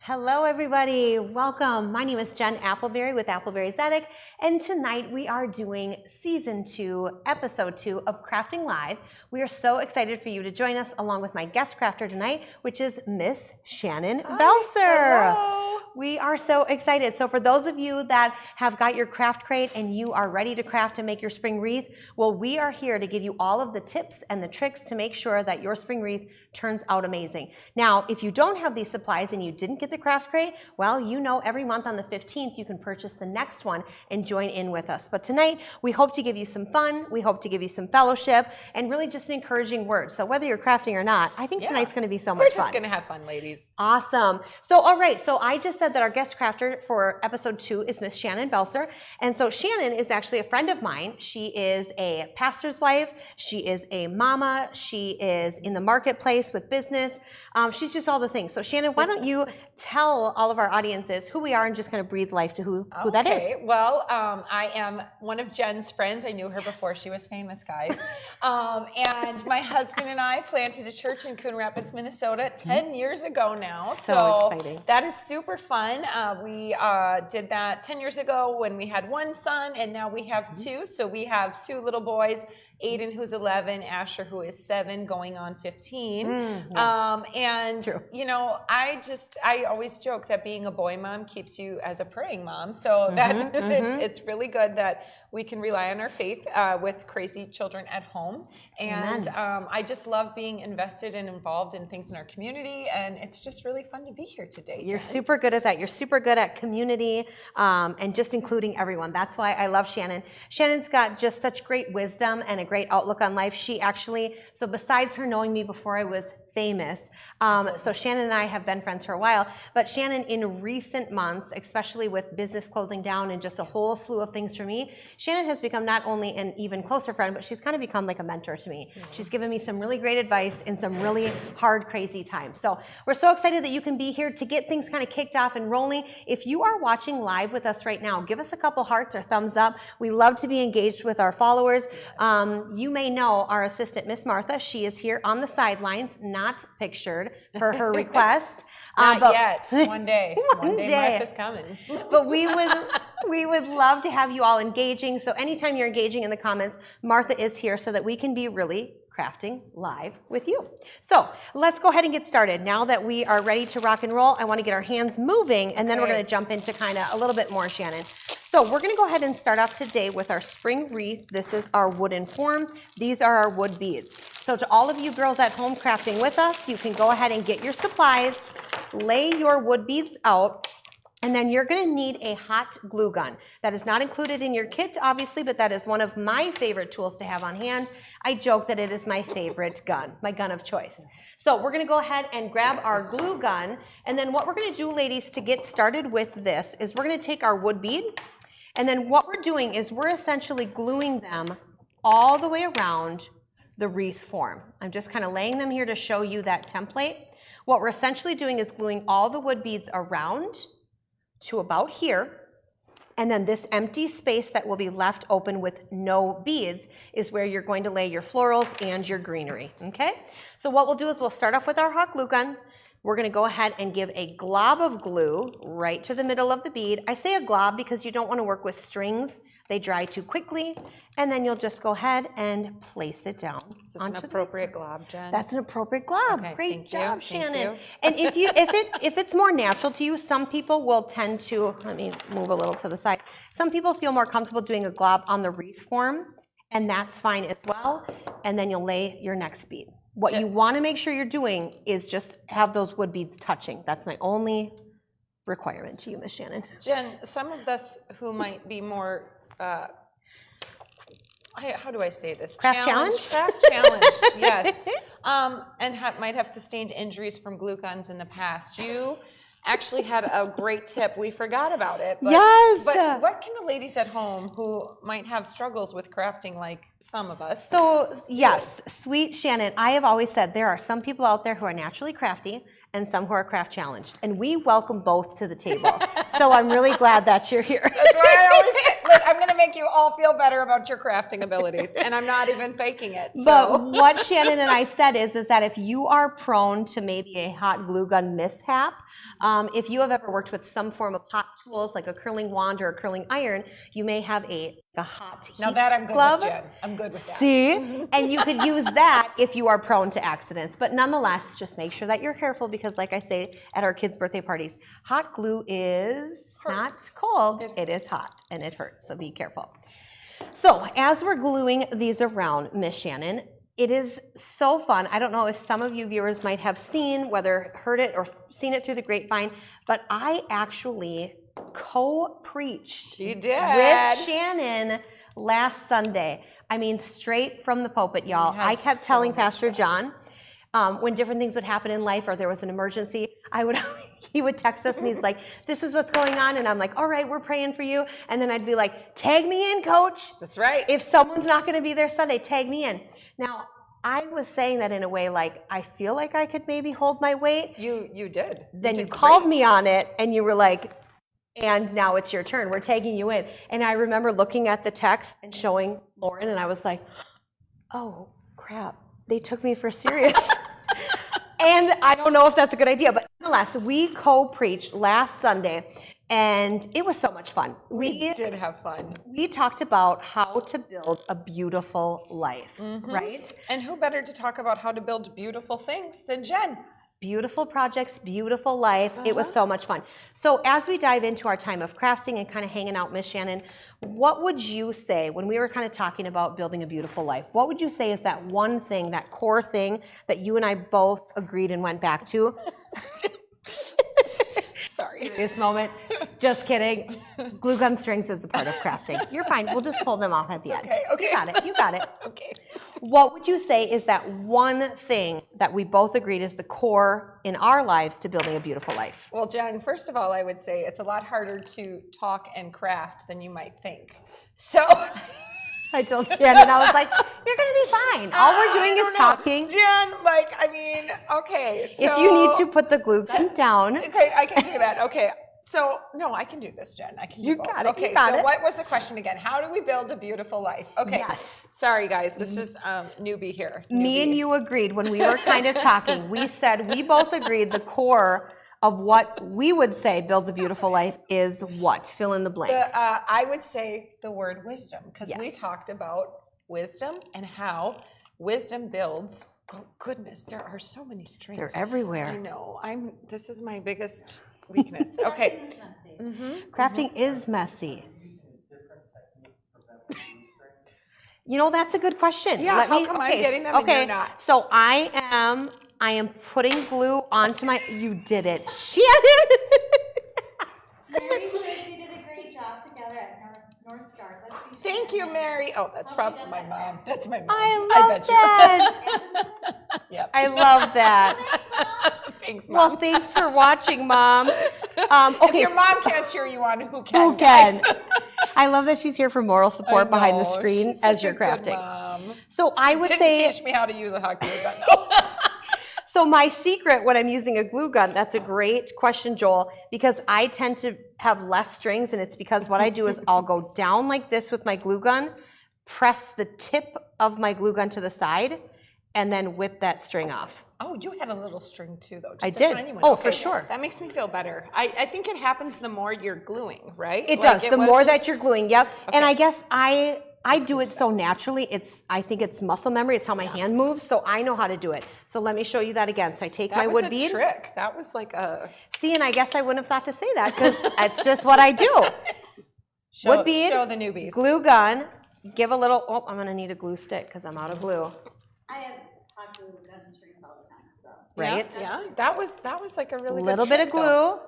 Hello everybody, welcome. My name is Jen Appleberry with Appleberry Zetic, and tonight we are doing Season 2, Episode 2 of Crafting Live. We are so excited for you to join us along with my guest crafter tonight, which is Miss Shannon Velsor. Hello. We are so excited. So for those of you that have got your craft crate and you are ready to craft and make your spring wreath, well, we are here to give you all of the tips and the tricks to make sure that your spring wreath turns out amazing. Now, if you don't have these supplies and you didn't get the craft crate, well, you know every month on the 15th you can purchase the next one and join in with us. But tonight, we hope to give you some fun, we hope to give you some fellowship, and really just an encouraging word. So whether you're crafting or not, I think tonight's going to be so much fun. We're just going to have fun, ladies. Awesome. So, all right, so I just said that our guest crafter for episode 2 is Miss Shannon Velsor. And so Shannon is actually a friend of mine. She is a pastor's wife. She is a mama. She is in the marketplace with business. She's just all the things. So Shannon, why don't you tell all of our audiences who we are and just kind of breathe life to who that is. Okay, well, I am one of Jen's friends. I knew her before she was famous, guys. And my husband and I planted a church in Coon Rapids, Minnesota 10 years ago now. So exciting. That is super fun. We did that 10 years ago when we had one son, and now we have two. So we have two little boys, Aiden, who's 11, Asher, who is 7, going on 15. And, True. you know, I always joke that being a boy mom keeps you as a praying mom. So that it's really good that we can rely on our faith with crazy children at home. And I just love being invested and involved in things in our community. And it's just really fun to be here today, You're Jen. super good at that. You're super good at community and just including everyone. That's why I love Shannon. Shannon's got just such great wisdom and a great outlook on life. She actually, so besides her knowing me before I was famous, so Shannon and I have been friends for a while, but Shannon in recent months, especially with business closing down and just a whole slew of things for me, Shannon has become not only an even closer friend, but she's kind of become like a mentor to me. She's given me some really great advice in some really hard, crazy times. So we're so excited that you can be here to get things kind of kicked off and rolling. If you are watching live with us right now, give us a couple hearts or thumbs up. We love to be engaged with our followers. You may know our assistant, Miss Martha. She is here on the sidelines, not pictured for her request. Not yet. One day. One day Martha's coming. But we would love to have you all engaging. So anytime you're engaging in the comments, Martha is here so that we can be really crafting live with you. So let's go ahead and get started. Now that we are ready to rock and roll, I want to get our hands moving, and then we're going to jump into kind of a little bit more, Shannon. So we're going to go ahead and start off today with our spring wreath. This is our wooden form. These are our wood beads. So to all of you girls at home crafting with us, you can go ahead and get your supplies, lay your wood beads out, and then you're going to need a hot glue gun. That is not included in your kit, obviously, but that is one of my favorite tools to have on hand. I joke that it is my favorite gun, my gun of choice. So we're going to go ahead and grab our glue gun, and then what we're going to do, ladies, to get started with this is we're going to take our wood bead, and then what we're doing is we're essentially gluing them all the way around the wreath form. I'm just kind of laying them here to show you that template. What we're essentially doing is gluing all the wood beads around to about here, and then this empty space that will be left open with no beads is where you're going to lay your florals and your greenery, okay? So what we'll do is we'll start off with our hot glue gun. We're going to go ahead and give a glob of glue right to the middle of the bead. I say a glob because you don't want to work with strings. They dry too quickly, and then you'll just go ahead and place it down. Is this an appropriate glob, Jen? That's an appropriate glob. Okay, Great job, Shannon. Thank you. And if it's more natural to you, some people will tend to, let me move a little to the side. Some people feel more comfortable doing a glob on the wreath form, and that's fine as well. And then you'll lay your next bead. What you want to make sure you're doing is just have those wood beads touching. That's my only requirement to you, Miss Shannon. Jen, some of us who might be more how do I say this? Craft challenged? Craft challenged, yes. And might have sustained injuries from glue guns in the past. You actually had a great tip. We forgot about it. But, yes. But what can the ladies at home who might have struggles with crafting like some of us? So, yes, sweet Shannon, I have always said there are some people out there who are naturally crafty and some who are craft challenged. And we welcome both to the table. So I'm really glad that you're here. That's why I'm going to make you all feel better about your crafting abilities, and I'm not even faking it. So. But what Shannon and I said is that if you are prone to maybe a hot glue gun mishap, if you have ever worked with some form of hot tools like a curling wand or a curling iron, you may have a hot heat Now that I'm good glove. with, Jen. I'm good with that. See? And you could use that if you are prone to accidents. But nonetheless, just make sure that you're careful because like I say at our kids' birthday parties, hot glue is not cold. It is hot and it hurts, so be careful. So as we're gluing these around, Miss Shannon, it is so fun. I don't know if some of you viewers might have seen, whether heard it or seen it through the grapevine, but I actually co-preached She did. with Shannon last Sunday. I mean, straight from the pulpit, y'all. I kept telling Pastor John when different things would happen in life or there was an emergency, he would text us and he's like, this is what's going on. And I'm like, all right, we're praying for you. And then I'd be like, tag me in, coach. That's right. If someone's not going to be there Sunday, tag me in. Now, I was saying that in a way like, I feel like I could maybe hold my weight. You did. Then you did called great. me on it and you were like, and now it's your turn. We're tagging you in. And I remember looking at the text and showing Lauren and I was like, oh, crap. They took me for serious. And I don't know if that's a good idea, but nonetheless, we co-preached last Sunday, and it was so much fun. We did have fun. We talked about how to build a beautiful life, right? And who better to talk about how to build beautiful things than Jen? Beautiful projects, beautiful life. It was so much fun. So as we dive into our time of crafting and kind of hanging out, Miss Shannon, what would you say when we were kind of talking about building a beautiful life? What would you say is that one thing, that core thing that you and I both agreed and went back to? Sorry. This moment. Just kidding. Glue gun strings is a part of crafting. You're fine. We'll just pull them off at the end. Okay. You got it. You got it. Okay. What would you say is that one thing that we both agreed is the core in our lives to building a beautiful life? Well, Jen, first of all, I would say it's a lot harder to talk and craft than you might think. So I told Shannon, I was like, you're going to be fine. All we're doing is talking. Jen, okay. So, If you need to put the glue gun down. Okay, I can do that. Okay. So, no, I can do this, Jen. I can do both. Got it. Okay, you got so it. what was the question again? How do we build a beautiful life? Okay. Yes. Sorry, guys. This is newbie here. Me and you agreed when we were kind of talking. We said we both agreed the core of what we would say builds a beautiful life is what? Fill in the blank. I would say the word wisdom because we Yes. talked about wisdom and how wisdom builds. Oh goodness, there are so many strings. They're everywhere. I know. This is my biggest weakness. Okay. Crafting is messy. You know, that's a good question. Yeah, how come I'm getting them and you're not? So I am putting glue onto my, you did it. Shannon! Mary says you did a great job together at North Star. Let's see Thank you, Mary. Oh, that's probably my mom. That's my mom. I love bet that. Yep. I love that. Thanks, Well, Mom. thanks for watching, Mom. If Okay, your mom can't cheer you on, who can? who can? guys? I love that she's here for moral support behind the I know, screen she's as such you're a good crafting. mom. So I would Didn't say, teach me how to use a hot glue gun though. so my secret when I'm using a glue gun, that's a great question, Joel, because I tend to have less strings, and it's because what I do is I'll go down like this with my glue gun, press the tip of my glue gun to the side, and then whip that string off. Oh, you had a little string too, though. Just I a did. Tiny one. Oh, Okay, for sure. That makes me feel better. I think it happens the more you're gluing, right? It Like, does. The more wasn't- that you're gluing, yep. And Okay. I guess I do it so naturally. I think it's muscle memory. It's how my hand moves, so I know how to do it. So let me show you that again. So I take my That wood was a bead. trick. That was like a See, and I guess I wouldn't have thought to say that because that's just what I do. Wood bead, show the newbies. glue gun, give a little. Oh, I'm gonna need a glue stick because I'm out of glue. I have hot glue gun strings all the time. So. Right? Yeah. That was like a really A little good bit of trick, though. glue,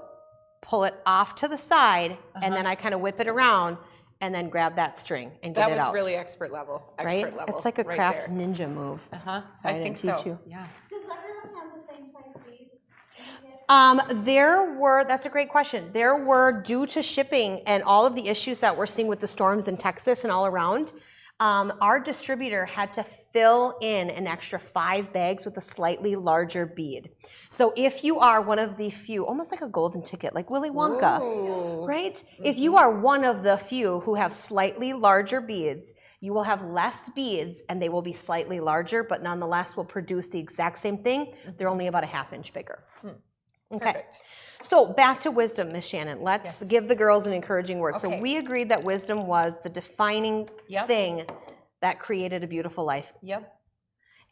pull it off to the side, and Uh-huh. then I kind of whip it around, and then grab that string and get That it was out. really expert level. right? Expert level. It's like a right craft there. ninja move. Uh-huh. So I I think didn't so. teach you. Yeah. Does everyone have the same size beads? That's a great question. There were, due to shipping and all of the issues that we're seeing with the storms in Texas and all around, our distributor had to fill in an extra 5 bags with a slightly larger bead. So if you are one of the few, almost like a golden ticket, like Willy Wonka, Ooh. right? If you are one of the few who have slightly larger beads, you will have less beads and they will be slightly larger, but nonetheless will produce the exact same thing. They're only about a 1/2 inch bigger. Okay. Perfect. So back to wisdom, Miss Shannon. Let's give the girls an encouraging word. Okay. So we agreed that wisdom was the defining thing that created a beautiful life. Yep.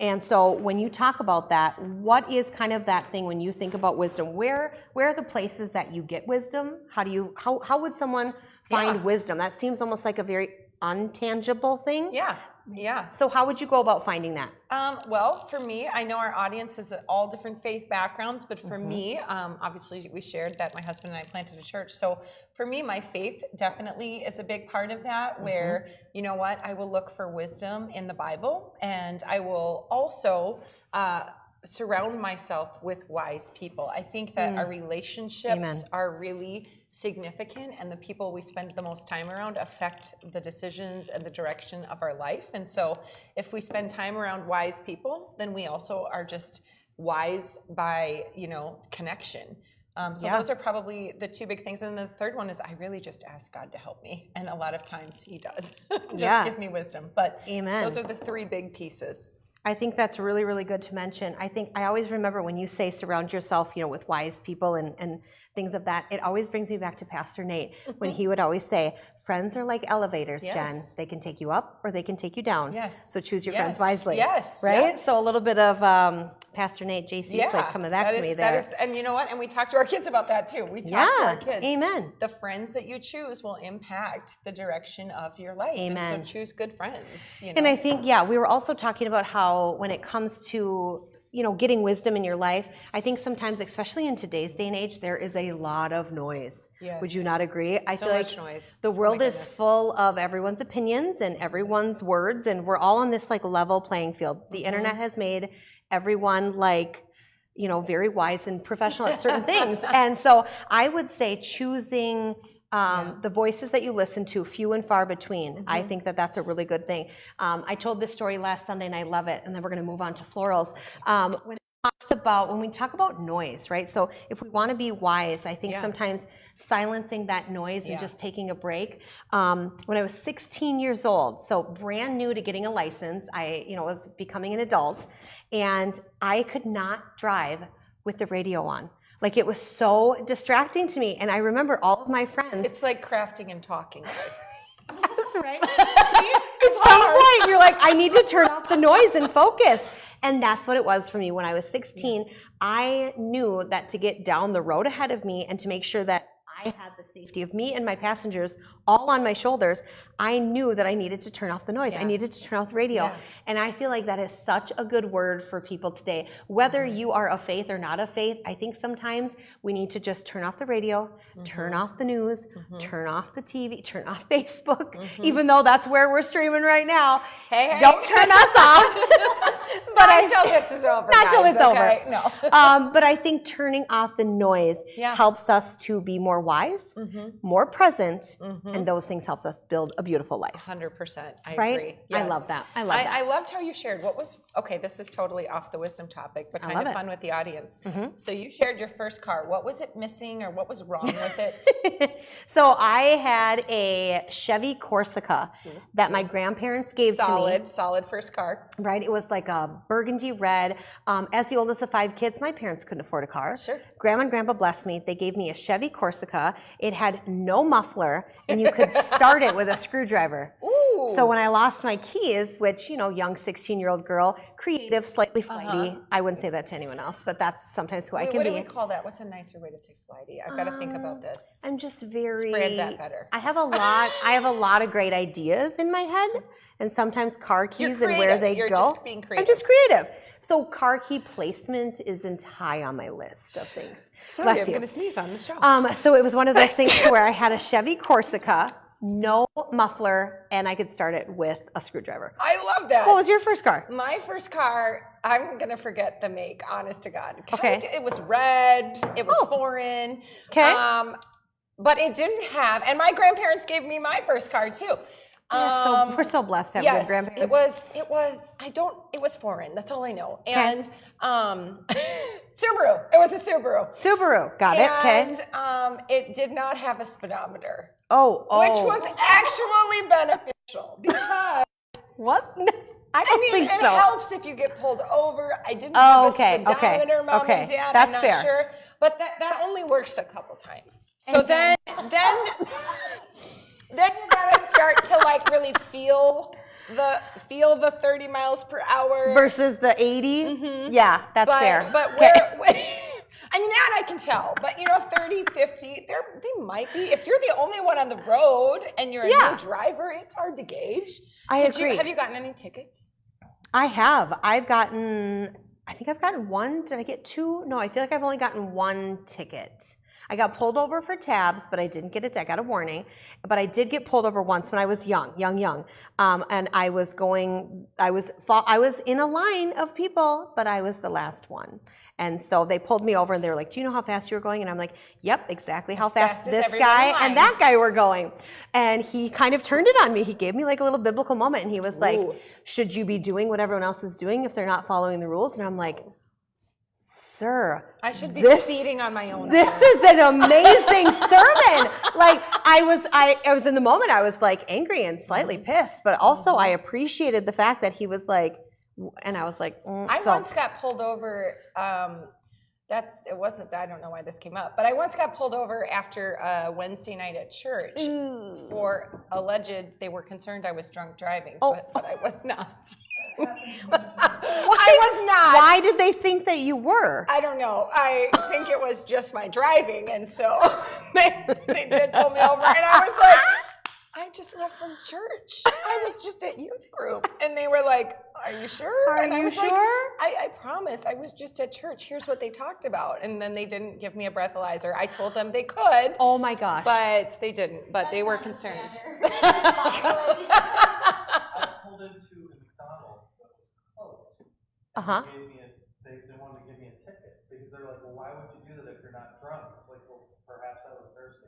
And so when you talk about that, what is kind of that thing when you think about wisdom? Where are the places that you get wisdom? How would someone find wisdom? That seems almost like a very untangible thing. Yeah. So how would you go about finding that? Well, for me, I know our audience is all different faith backgrounds, but for me, obviously we shared that my husband and I planted a church. So for me, my faith definitely is a big part of that, where, you know what, I will look for wisdom in the Bible, and I will also surround myself with wise people. I think that our relationships are really significant, and the people we spend the most time around affect the decisions and the direction of our life. And so if we spend time around wise people, then we also are just wise by, connection. So those are probably the 2 big things. And the third one is I really just ask God to help me. And a lot of times he does. Just give me wisdom. But those are the 3 big pieces. I think that's really, really good to mention. I always remember when you say surround yourself, with wise people and things of that, it always brings me back to Pastor Nate when he would always say, friends are like elevators, Jen. They can take you up or they can take you down. So choose your friends wisely. Right? So a little bit of Pastor Nate, JC's place coming back to me there. And you know what? And we talk to our kids about that too. We talk to our kids. Amen. The friends that you choose will impact the direction of your life. Amen. And so choose good friends. And I think, we were also talking about how when it comes to getting wisdom in your life, I think sometimes, especially in today's day and age, there is a lot of noise. Would you not agree? I feel like noise. The world is full of everyone's opinions and everyone's words, and we're all on this level playing field. The internet has made everyone very wise and professional at certain things. And so I would say choosing the voices that you listen to, few and far between. I think that that's a really good thing. I told this story last Sunday and I love it, and then we're going to move on to florals. When we talk about noise, right? So if we want to be wise, I think sometimes silencing that noise and just taking a break. When I was 16 years old, so brand new to getting a license, I was becoming an adult, and I could not drive with the radio on. It was so distracting to me. And I remember all of my friends. It's like crafting and talking, guys. That's right. It's hard. You're like, I need to turn off the noise and focus. And that's what it was for me. When I was 16, I knew that to get down the road ahead of me and to make sure that I had the safety of me and my passengers all on my shoulders, I knew that I needed to turn off the noise. I needed to turn off the radio. And I feel like that is such a good word for people today. Whether you are of faith or not of faith, I think sometimes we need to just turn off the radio, turn off the news, turn off the TV, turn off Facebook, even though that's where we're streaming right now. Hey. Don't turn us off. But until this is over. Not till it's over. No. But I think turning off the noise helps us to be more wise, more present, and those things helps us build a beautiful life. 100%. I right? agree. Yes. I love that. I love that. I loved how you shared. This is totally off the wisdom topic, but kind of fun with the audience. So you shared your first car. What was it missing, or what was wrong with it? So I had a Chevy Corsica that my grandparents gave to me. Solid first car. Right. It was like a burgundy red. As the oldest of 5 kids, my parents couldn't afford a car. Sure. Grandma and Grandpa blessed me. They gave me a Chevy Corsica. It had no muffler, and you could start it with a screwdriver. Ooh. So when I lost my keys, which, young 16-year-old girl, creative, slightly flighty. I wouldn't say that to anyone else, but that's sometimes who I can be. What do we call that? What's a nicer way to say flighty? I've got to think about this. I'm just very... Spread that better. I have a lot of great ideas in my head, and sometimes car keys and where they You're go. Just being creative. I'm just creative. So car key placement isn't high on my list of things. Sorry, I'm going to sneeze on the show. So it was one of those things where I had a Chevy Corsica, no muffler, and I could start it with a screwdriver. I love that. What was your first car? My first car, I'm going to forget the make, honest to God. Okay. It was red. It was foreign. Okay. But it didn't have, and my grandparents gave me my first car too. We're so blessed to have good grandparents. it was foreign. That's all I know. And Subaru. It was a Subaru. Subaru. Got it. Okay. And it did not have a speedometer. Oh. Which was actually beneficial because what? I don't think so. It helps if you get pulled over. I didn't have a speedometer, Mom and Dad. That's I'm not sure. But that only works a couple times. So then you gotta start to like really feel the 30 miles per hour versus the 80. Mm-hmm. Yeah, that's fair. But I mean, that I can tell. But 30, 50, they might be. If you're the only one on the road and you're a new driver, it's hard to gauge. I agree. Have you gotten any tickets? I have. I think I've gotten one. Did I get two? No, I feel like I've only gotten one ticket. I got pulled over for tabs, but I didn't get I got a warning. But I did get pulled over once when I was young. And I was in a line of people, but I was the last one. And so they pulled me over and they were like, do you know how fast you were going? And I'm like, yep, exactly how fast this guy and that guy were going. And he kind of turned it on me. He gave me like a little biblical moment and he was like, should you be doing what everyone else is doing if they're not following the rules? And I'm like, sir, I should be speeding on my own. This is an amazing sermon. Like I was in the moment, I was like angry and slightly pissed, but also I appreciated the fact that he was like, and I was like, I once got pulled over. It wasn't. I don't know why this came up, but I once got pulled over after a Wednesday night at church for they were concerned I was drunk driving, but I was not. I was not. Why did they think that you were? I don't know. I think it was just my driving, and so they did pull me over, and I was like, I just left from church. I was just at youth group. And they were like, are you sure? And I was like, I promise. I was just at church. Here's what they talked about. And then they didn't give me a breathalyzer. I told them they could. Oh my gosh. But they didn't. But they were concerned. I pulled into a McDonald's that was closed. Uh-huh. They wanted to give me a ticket because they're like, well, why would you do that if you're not drunk? It's like, well, perhaps I was thirsty.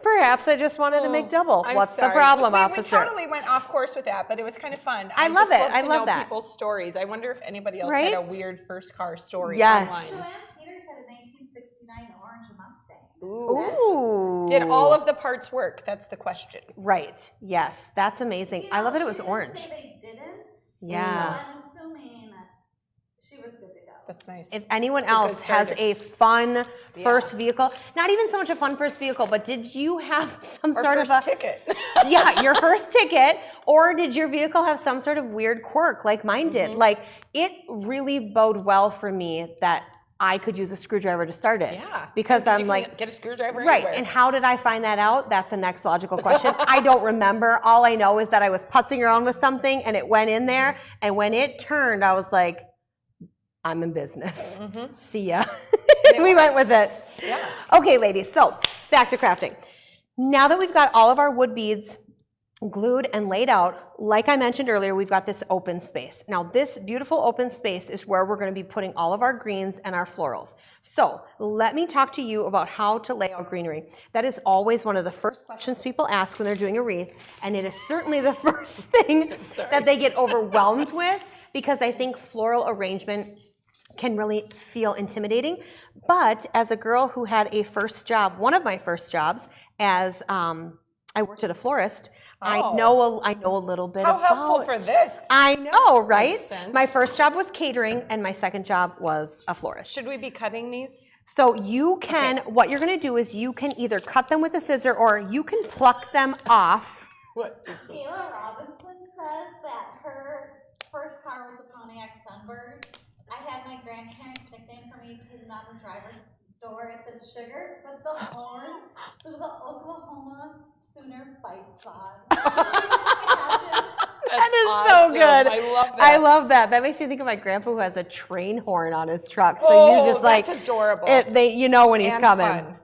Perhaps I just wanted to make double. What's the problem, officer? We totally went off course with that, but it was kind of fun. I love it. I love that. People's stories. I wonder if anybody else had a weird first car story online. So Ann Peters had a 1969 orange Mustang. Ooh. Did all of the parts work? That's the question. Right. Yes. That's amazing. I love that it was orange. Say they didn't. Yeah. So I'm assuming she was good to go. That's nice. If anyone else has a fun first vehicle, not even so much a fun first vehicle, but did you have some sort of a ticket? Yeah, your first ticket, or did your vehicle have some sort of weird quirk like mine did? Like it really bode well for me that I could use a screwdriver to start it. Yeah. Because I'm like, get a screwdriver right. anywhere. And how did I find that out? That's the next logical question. I don't remember. All I know is that I was putzing around with something and it went in there. And when it turned, I was like, I'm in business. See ya. We went with it. Yeah. Okay, ladies. So back to crafting. Now that we've got all of our wood beads glued and laid out, like I mentioned earlier, we've got this open space. Now this beautiful open space is where we're going to be putting all of our greens and our florals. So let me talk to you about how to lay out greenery. That is always one of the first questions people ask when they're doing a wreath, and it is certainly the first thing that they get overwhelmed with, because I think floral arrangement can really feel intimidating. But as a girl who had a first job, one of my first jobs as I worked at a florist. I know a little bit about. How helpful for this. I know, right? Makes sense. My first job was catering, and my second job was a florist. Should we be cutting these? So you can, what you're going to do is you can either cut them with a scissor or you can pluck them off. What? Kayla Robinson says that her first car was a Pontiac Sunbird. I had my grandparents' nickname for me hidden on the driver's door. It said sugar, but the horn to the Oklahoma Sooner fight song. That is awesome. So good. I love that. I love that. That makes me think of my grandpa who has a train horn on his truck. So you just like, that's adorable. You know when he's coming.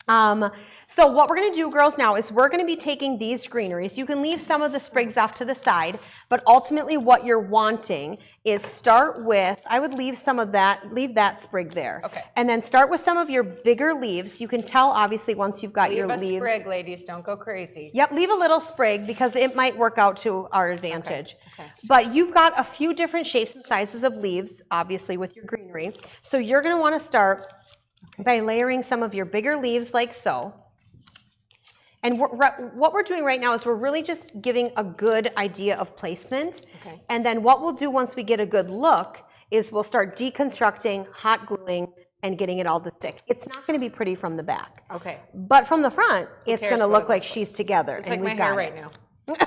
Fun. So what we're gonna do, girls, now is we're gonna be taking these greeneries. You can leave some of the sprigs off to the side, but ultimately what you're wanting is start with, I would leave some of that, leave that sprig there. Okay. And then start with some of your bigger leaves. You can tell, obviously, once you've got your Leave a leaves. sprig, ladies, don't go crazy. Yep, leave a little sprig because it might work out to our advantage. Okay. But you've got a few different shapes and sizes of leaves, obviously, with your greenery. So you're gonna wanna start by layering some of your bigger leaves like so. And what we're doing right now is we're really just giving a good idea of placement. Okay. And then what we'll do once we get a good look is we'll start deconstructing, hot gluing, and getting it all to stick. It's not gonna be pretty from the back. Okay. But from the front, it's cares gonna what look it like looks she's together. It's and like my we've hair got right it. now.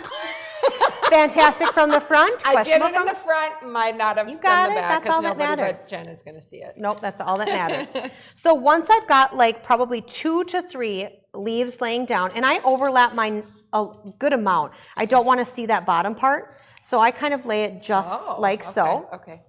Fantastic from the front. I did questionable it in the front, might not have You from got the it, back that's all because that nobody matters. but Jen is going to see it. Nope, that's all that matters. So once I've got like probably 2 to 3 leaves laying down, and I overlap mine a good amount. I don't want to see that bottom part, so I kind of lay it just like so. Okay.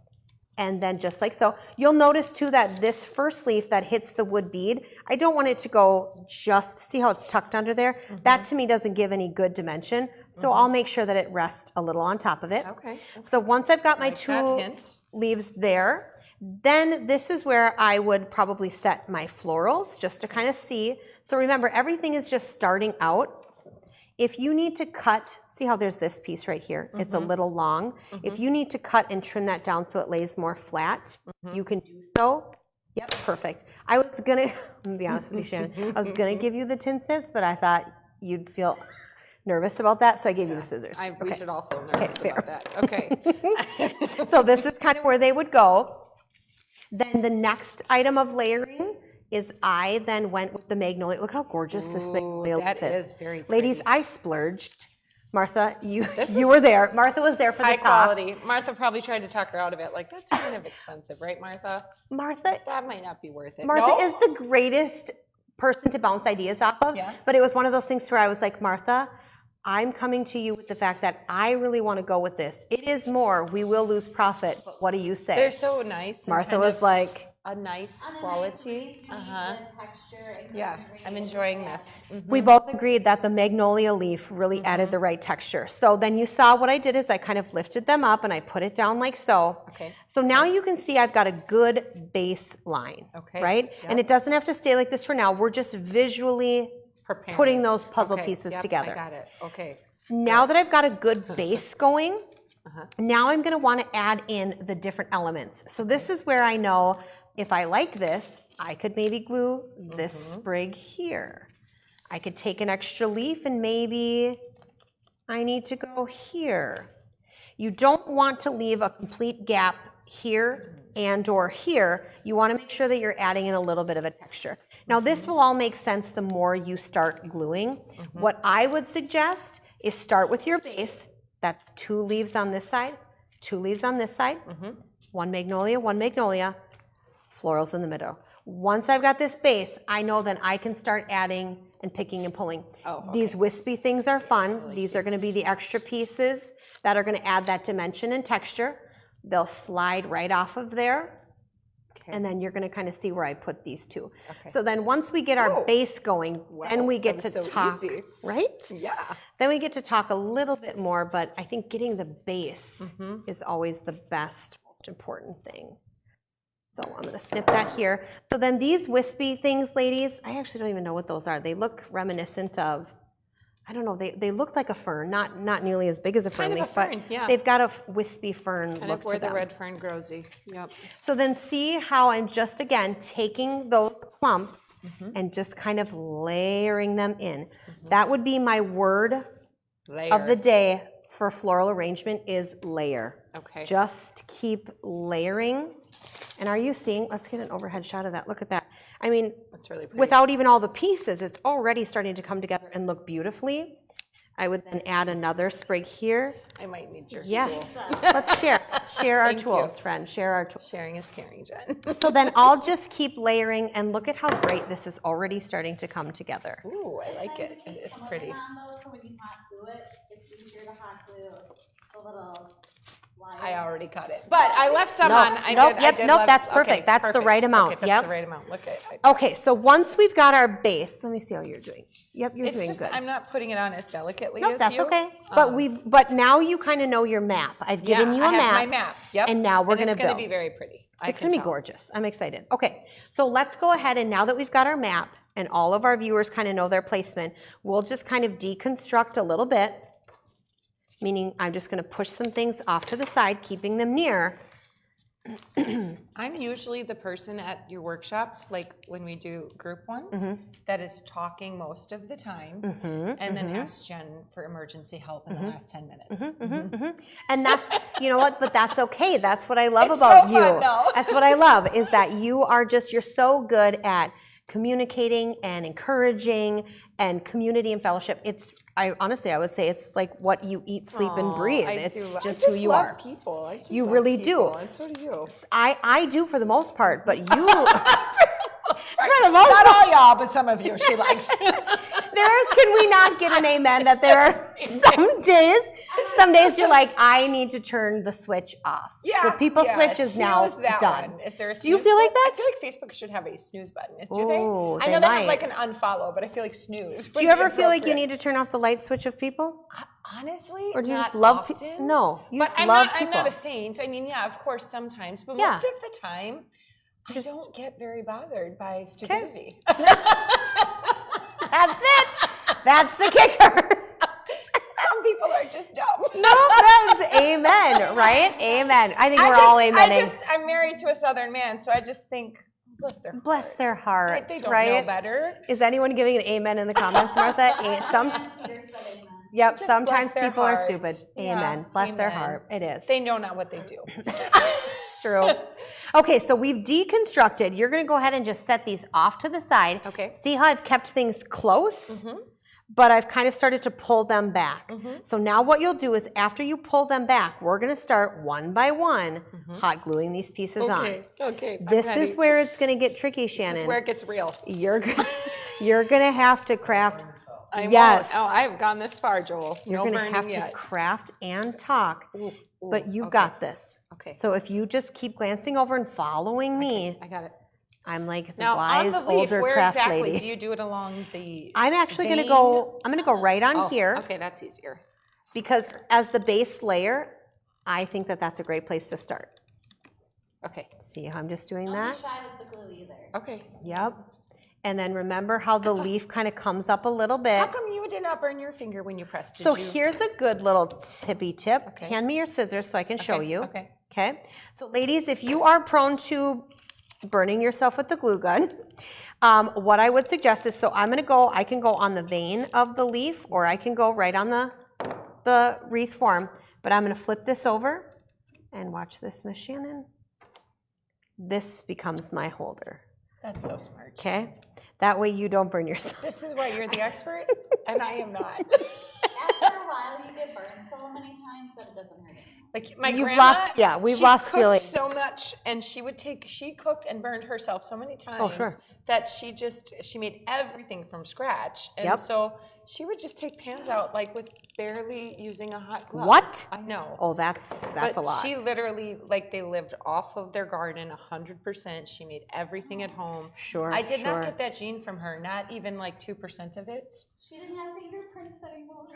And then just like so. You'll notice too that this first leaf that hits the wood bead, I don't want it to go just, see how it's tucked under there? That to me doesn't give any good dimension. So I'll make sure that it rests a little on top of it. Okay. So once I've got my Like that 2 hint. leaves there, then this is where I would probably set my florals just to kind of see. So remember, everything is just starting out. If you need to cut, see how there's this piece right here? It's a little long. If you need to cut and trim that down so it lays more flat, you can do so. Yep, perfect. I was gonna, I'm gonna be honest with you, Shannon, I was gonna give you the tin snips, but I thought you'd feel nervous about that, so I gave you the scissors. We should all feel nervous about that. Okay. So this is kind of where they would go. Then the next item of layering is I then went with the magnolia. Look how gorgeous this magnolia that leaf is very Ladies, pretty. I splurged. Martha, you were there. Martha was there for the High top. quality. Martha probably tried to talk her out of it. Like, that's kind of expensive, right, Martha? Martha That might not be worth it. Martha No? is the greatest person to bounce ideas off of. Yeah. But it was one of those things where I was like, Martha, I'm coming to you with the fact that I really want to go with this. It is more. We will lose profit, but what do you say? They're so nice. and Martha kind was of like, a nice On a nice quality. leaf, kind of good texture and Yeah, greenery I'm and enjoying yeah. this. we both agreed that the magnolia leaf really added the right texture. So then you saw what I did is I kind of lifted them up and I put it down like so. Okay. So now you can see I've got a good base line, Okay, right? yep. And it doesn't have to stay like this for now. We're just visually Preparing. putting those puzzle Okay, pieces yep, together. I got it. Okay. Now that I've got a good base going, now I'm gonna wanna add in the different elements. So this is where I know if I like this, I could maybe glue this sprig here. I could take an extra leaf and maybe I need to go here. You don't want to leave a complete gap here and or here. You wanna make sure that you're adding in a little bit of a texture. Now this will all make sense the more you start gluing. What I would suggest is start with your base. That's 2 leaves on this side, 2 leaves on this side, 1 magnolia, florals in the middle. Once I've got this base, I know then I can start adding and picking and pulling. Oh, okay. These wispy things are fun. These are gonna be the extra pieces that are gonna add that dimension and texture. They'll slide right off of there. And then you're gonna kind of see where I put these 2. Okay. So then once we get our Oh. base going, then we get to that was so talk, easy. right? Yeah. Then we get to talk a little bit more, but I think getting the base is always the best, most important thing. So I'm gonna snip that here. So then these wispy things, ladies, I actually don't even know what those are. They look reminiscent of, I don't know, they look like a fern, not nearly as big as a fern Kind of leaf, a but fern, yeah. they've got a wispy fern Kind look of where to the them. red fern grows. Yep. So then see how I'm just, again, taking those clumps and just kind of layering them in. That would be my word Layer. of the day for floral arrangement is layer. Okay. Just keep layering. And are you seeing, let's get an overhead shot of that. Look at that. I mean, That's really pretty. without even all the pieces, it's already starting to come together and look beautifully. I would then add another sprig here. I might need your Yes, tool. let's share. Share our Thank you. tools, friend. Share our tools. Sharing is caring, Jen. So then I'll just keep layering and look at how great this is already starting to come together. Ooh, I like it. It's Come pretty. on, though, for when you hot glue it, it's easier to hot glue the little I already cut it, but I left some Nope, on. I nope, did, yep, I did nope, left- that's okay, perfect. That's the right amount, Okay, that's yep. the right amount. Look at it. Okay, so once we've got our base, let me see how you're doing. Yep, you're It's doing just good. I'm not putting it on as delicately Nope, as that's you. okay. But now you kind of know your map. I've given you I a have map. my map. Yep. And now we're going to It's going build. to be very pretty. It's going to be gorgeous. I'm excited. Okay, so let's go ahead, and now that we've got our map and all of our viewers kind of know their placement, we'll just kind of deconstruct a little bit, meaning I'm just going to push some things off to the side, keeping them near. I'm usually the person at your workshops, like when we do group ones, that is talking most of the time, and then ask Jen for emergency help in the last 10 minutes. And that's, you know what, but that's okay. That's what I love It's about so you. fun, though. That's what I love, is that you're so good at communicating and encouraging and community and fellowship. Honestly, I would say it's like what you eat, sleep, and breathe. It's just who you are. People. I do You love really people, do. and so do you. I do for the most part, but you, For the most not all y'all, but some of you she likes. can we not get an amen that there are some days you're like, I need to turn the switch off. Yeah, the people switch is now that done. One. Is there a snooze Do you feel like button? that? I feel like Facebook should have a snooze button. Do Ooh, they? I know they have like an unfollow, but I feel like snooze. Do you ever feel like you need to turn off the light switch of people? Honestly, Or do you not just love often. No, you but just I'm love not, people. I'm not a saint. I mean, yeah, of course, sometimes, but Yeah. most of the time, I don't get very bothered by stupidity. That's it. That's the kicker. Some people are just dumb. No, that's amen, right? Amen. I think we're all amening. I'm married to a Southern man, so I just think, bless their hearts. They don't right? know better. Is anyone giving an amen in the comments, Martha? Yep, Just sometimes bless their people are hearts. stupid. Yeah, Amen. Bless their amen. heart. It is. They know not what they do. It's true. Okay, so we've deconstructed. You're going to go ahead and just set these off to the side. Okay. See how I've kept things close? But I've kind of started to pull them back. So now what you'll do is after you pull them back, we're going to start one by one hot gluing these pieces on. Okay. This is where it's going to get tricky, Shannon. This is where it gets real. You're going to have to craft. I Yes. won't. Oh, I've gone this far, Joel. You're No going to burning have yet. to craft and talk, but you've okay. got this. Okay. So if you just keep glancing over and following me, I got it. I'm like the Now, wise on the leaf, older where craft exactly lady. do you do it along the I'm actually going to vein? go. I'm going to go right on here Okay, that's easier. because as the base layer, I think that that's a great place to start. Okay. See how I'm just doing Don't that? be shy with the glue either. Okay. Yep. And then remember how the leaf kind of comes up a little bit. How come you did not burn your finger when you pressed? So here's a good little tippy tip. Okay. Hand me your scissors so I can show you. Okay. Okay. So ladies, if you are prone to burning yourself with the glue gun, what I would suggest is, so I can go on the vein of the leaf, or I can go right on the wreath form, but I'm going to flip this over and watch this, Miss Shannon. This becomes my holder. That's so smart. Okay. That way you don't burn yourself. This is why you're the expert, and I am not. After a while, you get burned so many times that it doesn't hurt anymore. Like my You've grandma, lost- yeah, we've she lost cooked feeling. so much, and she cooked and burned herself so many times sure. that she made everything from scratch, and Yep. so she would just take pans out like with barely using a hot glove. What? I know. Oh, that's But a lot. she literally, like, they lived off of their garden 100%. She made everything at home. Sure. I did sure. not get that gene from her, not even like 2% of it. She didn't have fingerprints anymore.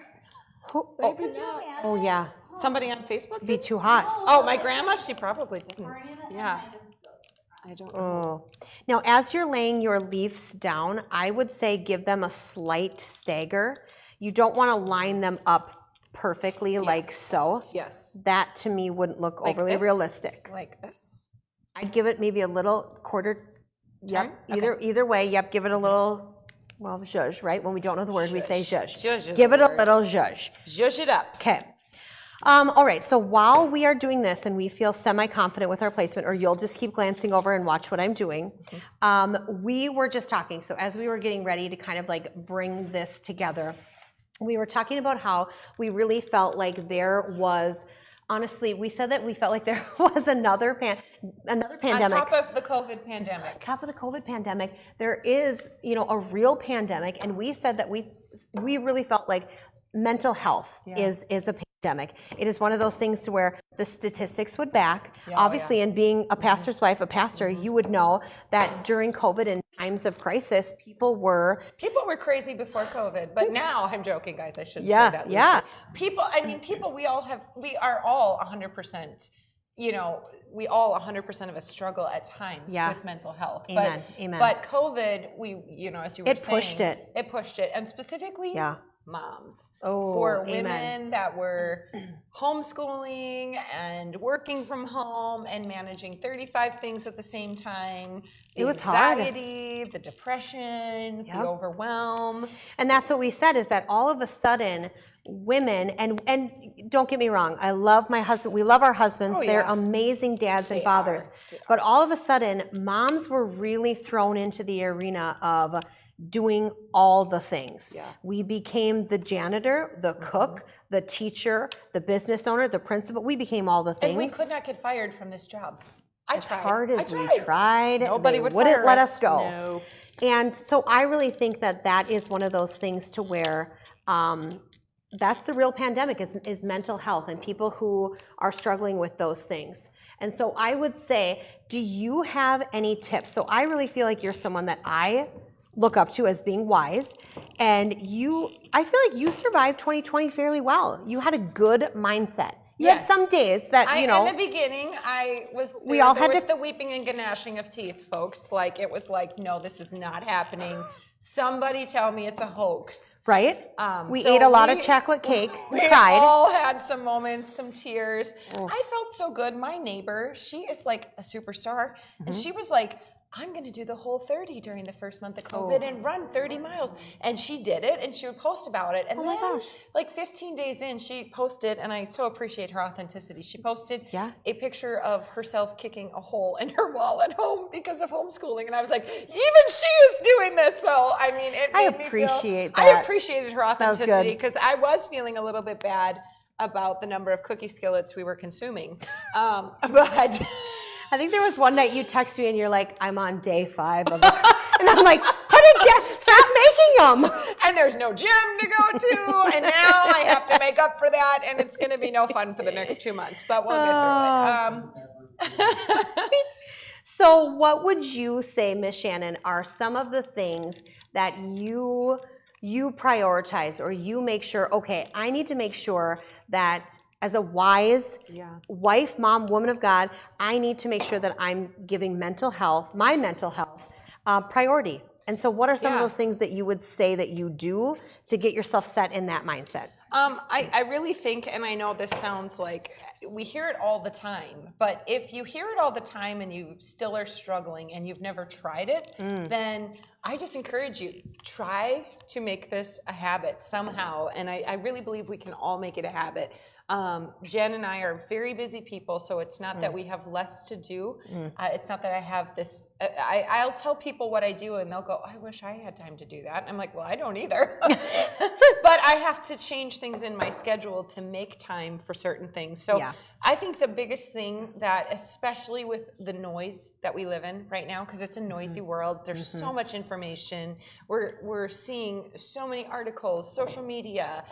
Who, Maybe Could you not. imagine? oh yeah. Somebody on Facebook It'd be did? too hot. Oh, my grandma, she probably didn't. Burning it, and Yeah, I I don't know. Oh. Now, as you're laying your leaves down, I would say give them a slight stagger. You don't want to line them up perfectly like so. Yes. That to me wouldn't look Like overly this? realistic. Like this. I'd give it maybe a little quarter. Turn? Yep. Either way. Yep. Give it a little. Well, zhuzh, right? When we don't know the word, we say zhuzh. Zhuzh is Give the it a word. little zhuzh. Zhuzh it up. Okay. All right, so while we are doing this and we feel semi-confident with our placement, or you'll just keep glancing over and watch what I'm doing, we were just talking, so as we were getting ready to kind of like bring this together, we were talking about how we really felt like there was, honestly, we said that we felt like there was another pandemic. On top of the COVID pandemic. Top of the COVID pandemic, there is, a real pandemic, and we said that we really felt like mental health is a pandemic. It is one of those things to where the statistics would back. Obviously, in being a pastor's wife, a pastor, you would know that during COVID and times of crisis, people were crazy before COVID, but now I'm joking, guys. I shouldn't say that. Lucy. People. We are all 100%. We all 100% of us struggle at times with mental health. Amen. But COVID, as you were saying, it pushed it, and specifically moms for women that were homeschooling and working from home and managing 35 things at the same time. The anxiety, the depression, the overwhelm. And that's what we said, is that all of a sudden women, and don't get me wrong, I love my husband, we love our husbands, they're amazing dads and fathers, but all of a sudden moms were really thrown into the arena of doing all the things. We became the janitor, the cook, the teacher, the business owner, the principal. We became all the things. And we could not get fired from this job. As hard as we tried, nobody wouldn't let us go. No. And so I really think that is one of those things to where that's the real pandemic is mental health and people who are struggling with those things. And so I would say, do you have any tips? So I really feel like you're someone that I look up to as being wise, and I feel like you survived 2020 fairly well. You had a good mindset. You had some days that, in the beginning, there was the weeping and gnashing of teeth, folks. Like, it was like, no, this is not happening. Somebody tell me it's a hoax. Right? We ate a lot of chocolate cake. We cried. All had some moments, some tears. I felt so good. My neighbor, she is like a superstar, and she was like, I'm going to do the whole 30 during the first month of COVID and run 30 miles. And she did it, and she would post about it. And then, like 15 days in, she posted, and I so appreciate her authenticity. She posted a picture of herself kicking a hole in her wall at home because of homeschooling. And I was like, even she is doing this. So, I mean, I appreciate that. I appreciated her authenticity because I was feeling a little bit bad about the number of cookie skillets we were consuming. But I think there was one night you texted me and you're like, I'm on day 5 of it. And I'm like, put it down, stop making them. And there's no gym to go to, and now I have to make up for that, and it's going to be no fun for the next 2 months, but we'll get through it. So what would you say, Miss Shannon, are some of the things that you prioritize, or you make sure, okay, I need to make sure that as a wise wife, mom, woman of God, I need to make sure that I'm giving my mental health priority. And so what are some of those things that you would say that you do to get yourself set in that mindset? I really think, and I know this sounds like we hear it all the time, but if you hear it all the time and you still are struggling and you've never tried it, then I just encourage you, try to make this a habit somehow. And I really believe we can all make it a habit. Jen and I are very busy people, so it's not that we have less to do. It's not that I have this. I'll tell people what I do, and they'll go, I wish I had time to do that. And I'm like, well, I don't either. But I have to change things in my schedule to make time for certain things. So I think the biggest thing that, especially with the noise that we live in right now, because it's a noisy world, there's so much information. We're seeing so many articles, social media,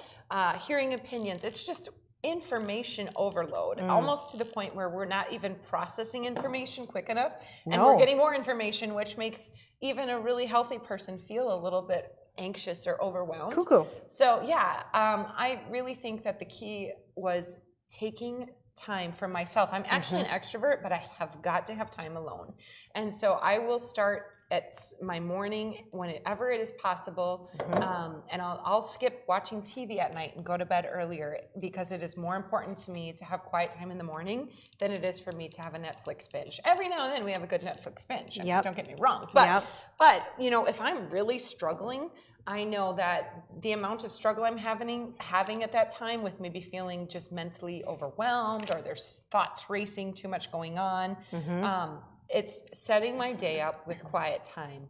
hearing opinions. It's just information overload, almost to the point where we're not even processing information quick enough, and we're getting more information, which makes even a really healthy person feel a little bit anxious or overwhelmed. Cuckoo. So I really think that the key was taking time for myself. I'm actually an extrovert, but I have got to have time alone. And so I will start at my morning whenever it is possible, and I'll skip watching TV at night and go to bed earlier, because it is more important to me to have quiet time in the morning than it is for me to have a Netflix binge. Every now and then we have a good Netflix binge. I mean, don't get me wrong, but if I'm really struggling, I know that the amount of struggle I'm having at that time, with maybe feeling just mentally overwhelmed, or there's thoughts racing, too much going on, it's setting my day up with quiet time.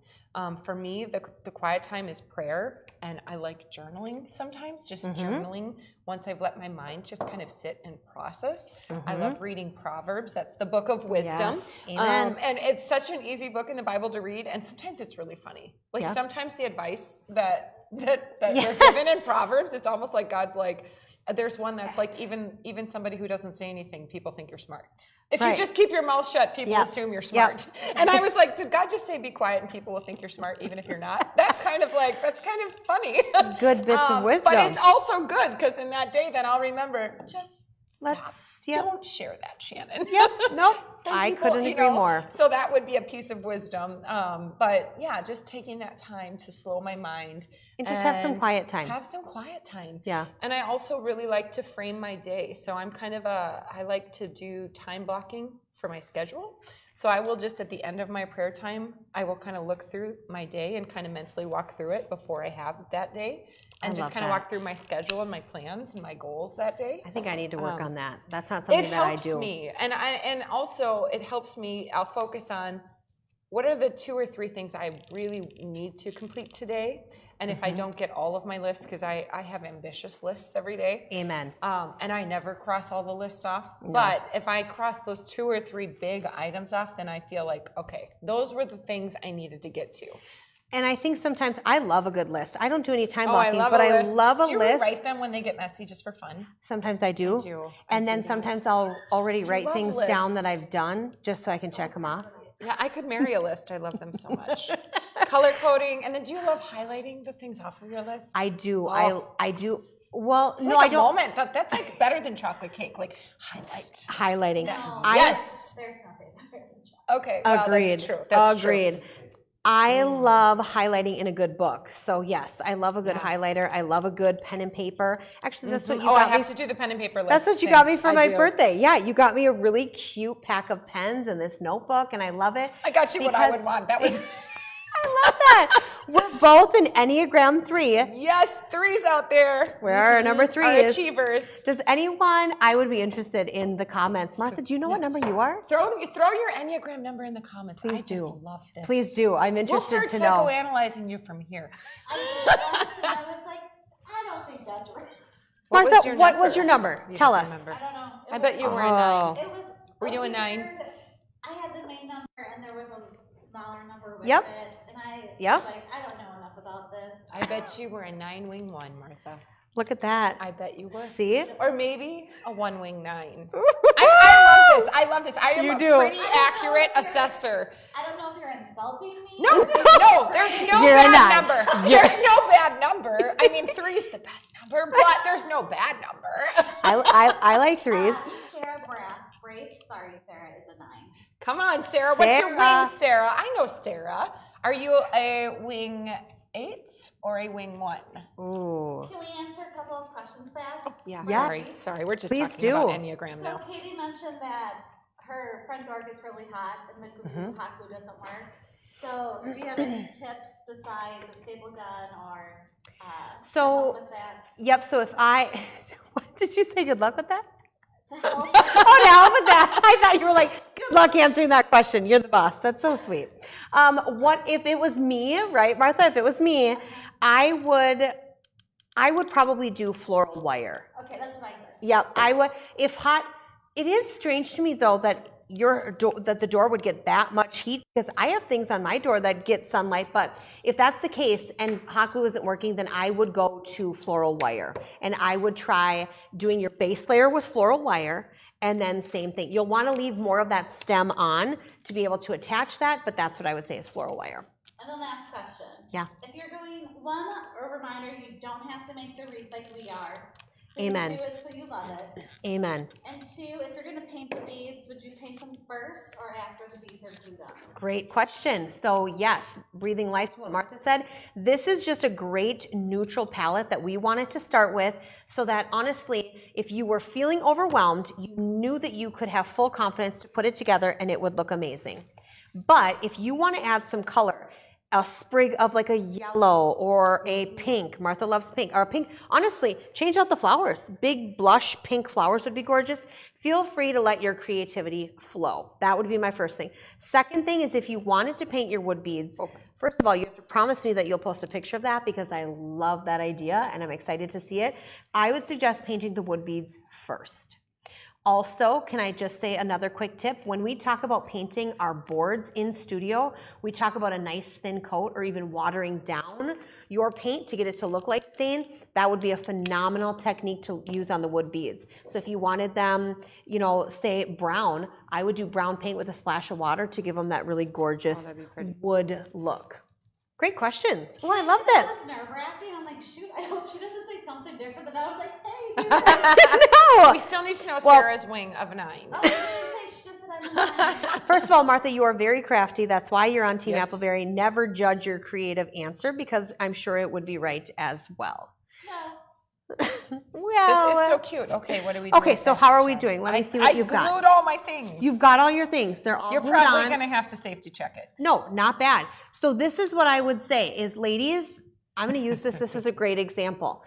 For me, the quiet time is prayer, and I like journaling sometimes, just journaling once I've let my mind just kind of sit and process. I love reading Proverbs. That's the book of wisdom. Yes. And it's such an easy book in the Bible to read, and sometimes it's really funny. Like sometimes the advice that that we're given in Proverbs. It's almost like God's like, there's one that's like, even somebody who doesn't say anything, people think you're smart. If you just keep your mouth shut, people assume you're smart. And I was like, did God just say be quiet and people will think you're smart even if you're not? That's kind of funny. Good bits of wisdom. But it's also good because in that day, then I'll remember, just stop. Don't share that, Shannon. Yep. Nope. I couldn't agree more. So that would be a piece of wisdom. But yeah, just taking that time to slow my mind. And just have some quiet time. Have some quiet time. Yeah. And I also really like to frame my day. So I'm I like to do time blocking for my schedule. So I will just at the end of my prayer time, I will kind of look through my day and kind of mentally walk through it before I have that day. And just kind of walk through my schedule and my plans and my goals that day. I think I need to work on that. That's not something that I do. It helps me. And also it helps me, I'll focus on what are the 2 or 3 things I really need to complete today. And if I don't get all of my lists, because I have ambitious lists every day. Amen. And I never cross all the lists off. No. But if I cross those 2 or 3 big items off, then I feel like, okay, those were the things I needed to get to. And I think sometimes I love a good list. I don't do any time I blocking, love but a I list. love a Do you list. write them when they get messy just for fun? Sometimes I do. I do. And then sometimes I'll already write love things down that lists. I've done just so I can check them off. Yeah, I could marry a list. I love them so much. Color coding. And then do you love highlighting the things off of your list? I do. Oh. I do. Well, It's no, like I a don't. moment. That's like better than chocolate cake. Like highlight. Highlighting. No. Yes. There's nothing better than chocolate. Okay. Well, Agreed. That's true. That's Agreed. True. I love highlighting in a good book. So yes, I love a good highlighter. I love a good pen and paper. Actually, that's what you got I me. have to do the pen and paper list. That's what you got me for my birthday. Yeah, you got me a really cute pack of pens and this notebook, and I love it. I got you what I would want. That was. I love that. We're both an Enneagram 3. Yes, 3s out there. Where our number 3 Our is. achievers. Does anyone, I would be interested in the comments. Martha, do you know what number you are? Throw your Enneagram number in the comments. Please I just do. love this. Please do. I'm We'll interested start to know. psychoanalyzing you from here. I was like, I don't think that's right. Martha, what was your number? Tell us. I don't know. I bet you were a 9. It was. Were you a 9? I had the main number and there was a smaller number with Yep. it, and I Yep. was like, I don't know enough about this. I bet you were a 9-wing 1, Martha. Look at that. I bet you were. See? Or maybe a 1-wing 9. I love this. I love this. I am You a do. pretty accurate assessor. I don't know if you're insulting me. No, there's no You're a bad 9. number. You're- There's no bad number. I mean, 3 is the best number, but there's no bad number. I like 3s. Sarah Braith. Sorry, Sarah is a 9. Come on, Sarah. What's your Sarah. wing, Sarah? I know Sarah. Are you a wing 8 or a wing 1? Ooh. Can we answer a couple of questions fast? Yeah. Yes. Sorry. We're just Please talking about do. Enneagram So now. Katie mentioned that her front door gets really hot and the hot glue doesn't work. So do you have any tips besides the staple gun or So- to help with that? Yep, so if I, what did you say? Good luck with that? To help Oh, now with that. I thought you were like, good luck answering that question. You're the boss. That's so sweet. What if it was me, right, Martha? If it was me, I would probably do floral wire. Okay, that's what I said. Yep, I would. If hot, it is strange to me though that that the door would get that much heat because I have things on my door that get sunlight. But if that's the case and hot glue isn't working, then I would go to floral wire and I would try doing your base layer with floral wire. And then same thing. You'll want to leave more of that stem on to be able to attach that, but that's what I would say is floral wire. And the last question. Yeah. If you're doing one, a reminder, you don't have to make the wreath like we are. Please Amen. do it so you love it. Amen. And 2, if you're going to paint the beads, would you paint them first or after the beads are glued on? Great question. So yes, breathing life to what Martha said. This is just a great neutral palette that we wanted to start with so that honestly, if you were feeling overwhelmed, you knew that you could have full confidence to put it together and it would look amazing. But if you want to add some color, a sprig of like a yellow or a pink. Martha loves pink. Or a pink. Honestly, change out the flowers. Big blush pink flowers would be gorgeous. Feel free to let your creativity flow. That would be my first thing. Second thing is if you wanted to paint your wood beads, first of all, you have to promise me that you'll post a picture of that because I love that idea and I'm excited to see it. I would suggest painting the wood beads first. Also, can I just say another quick tip? When we talk about painting our boards in studio, we talk about a nice thin coat or even watering down your paint to get it to look like stain. That would be a phenomenal technique to use on the wood beads. So if you wanted them, you know, say brown, I would do brown paint with a splash of water to give them that really gorgeous wood look. Great questions. Oh, I love That this. was nerve-wracking. I'm like, shoot, I hope she doesn't say something different. And I was like, hey, do this. No. We still need to know Sarah's wing of 9. Oh, she didn't say, she just said I'm lying. First of all, Martha, you are very crafty. That's why you're on Team Yes. Appleberry. Never judge your creative answer because I'm sure it would be right as well. No. Well, This is so cute. Okay, what do we do? okay, so how are we doing? Let me see what I you've glued got. all my things. You've got all your things. They're all You're glued probably on. going to have to safety check it. No, not bad. So this is what I would say is, ladies, I'm going to use this. This is a great example.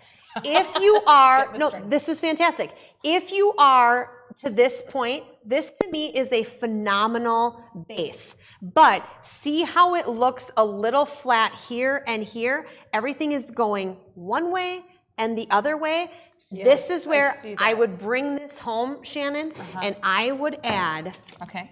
If you are, Get the no, strings. this is fantastic. If you are to this point, this to me is a phenomenal base. But see how it looks a little flat here and here? Everything is going one way and the other way. Yes, this is I where see I would that. bring this home, Shannon, and I would add Okay.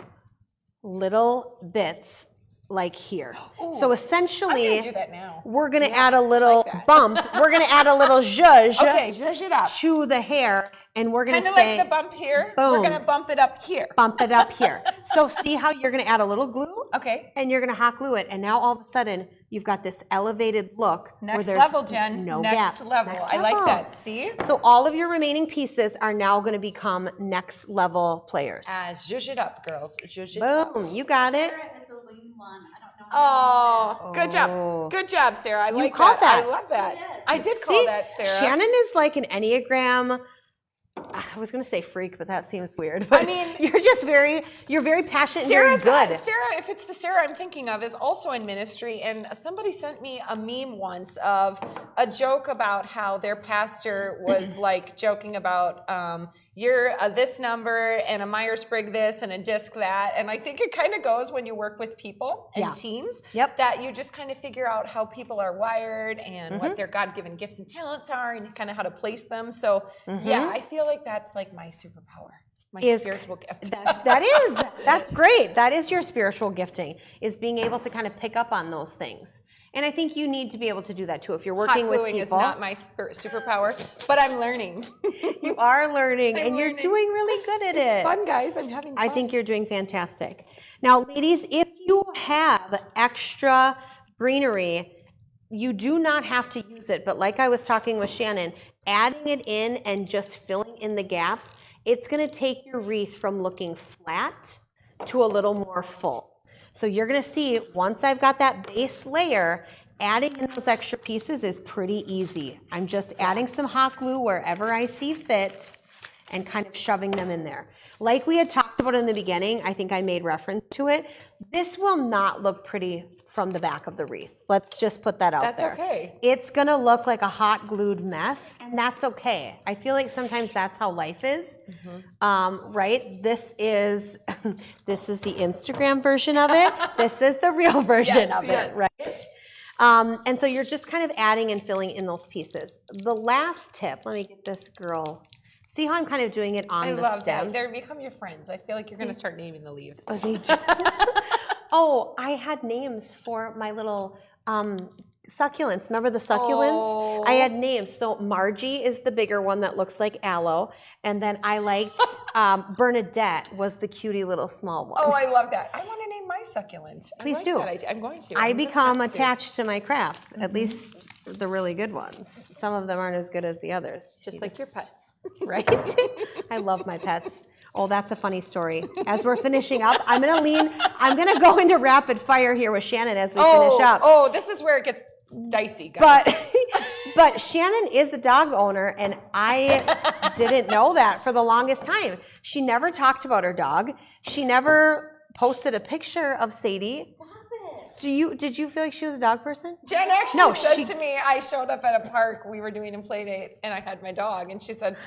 little bits like here. Ooh, So I'm essentially, going to do that now. we're going to Yeah, add a little like that. bump. We're going to add a little zhuzh Okay, zhuzh it up. to the hair, and we're going Kind to of say, like the bump here. boom. We're going to bump it up here. bump it up here. So see how you're going to add a little glue, Okay. and you're going to hot glue it, and now all of a sudden, you've got this elevated look where Next there's level, Jen. no Next gap. level. Next I like level. that. See? So all of your remaining pieces are now going to become next level players. Zhuzh it up, girls. Zhuzh it up. Boom, you got it. Sarah is the lean one. I don't know. Oh, good Oh. job. Good job, Sarah. I like called that. I love that. She did. I did call See, that, Sarah. Shannon is like an Enneagram. I was going to say freak, but that seems weird. But I mean, you're very passionate Sarah's, and very good. Sarah, if it's the Sarah I'm thinking of, is also in ministry, and somebody sent me a meme once of a joke about how their pastor was like joking about you're this number and a Myers-Briggs this and a disc that, and I think it kind of goes when you work with people and Yeah. teams, Yep. that you just kind of figure out how people are wired and Mm-hmm. what their God-given gifts and talents are, and kind of how to place them. So yeah, I feel like that's like my superpower, my Is- spiritual gift. That's great. That is your spiritual gifting, is being able to kind of pick up on those things. And I think you need to be able to do that too. If you're working Hot with gluing is people, not my superpower, but I'm learning. you are learning, I'm and you're learning. doing really good at It's it. fun, guys. I'm having fun. I think you're doing fantastic. Now, ladies, if you have extra greenery, you do not have to use it. But like I was talking with Shannon, adding it in and just filling in the gaps, it's going to take your wreath from looking flat to a little more full. So you're going to see, once I've got that base layer, adding in those extra pieces is pretty easy. I'm just adding some hot glue wherever I see fit and kind of shoving them in there. Like we had talked about in the beginning, I think I made reference to it, this will not look pretty from the back of the wreath. Let's just put that out That's there. okay. It's gonna look like a hot glued mess, and that's okay. I feel like sometimes that's how life is, right? This is the Instagram version of it. This is the real version of yes. it, right? And so you're just kind of adding and filling in those pieces. The last tip, let me get this girl. See how I'm kind of doing it on I the love stem? that. They become your friends. I feel like you're going to start naming the leaves. Oh, they do. Oh, I had names for my little succulents. Remember the succulents? I had names. So Margie is the bigger one that looks like aloe. And then I liked Bernadette was the cutie little small one. Oh, I love that. I want to name my succulent. Please I like do. That idea. I'm going to. I I'm gonna become have to. attached to my crafts, at least the really good ones. Some of them aren't as good as the others. Just You like your pets. Right? I love my pets. Oh, that's a funny story. As we're finishing up, I'm gonna go into rapid fire here with Shannon as we finish up. Oh, this is where it gets dicey, guys. But Shannon is a dog owner, and I didn't know that for the longest time. She never talked about her dog. She never posted a picture of Sadie. Stop it. Did you feel like she was a dog person? Jen actually No, said she- to me, I showed up at a park, we were doing a play date, and I had my dog, and she said,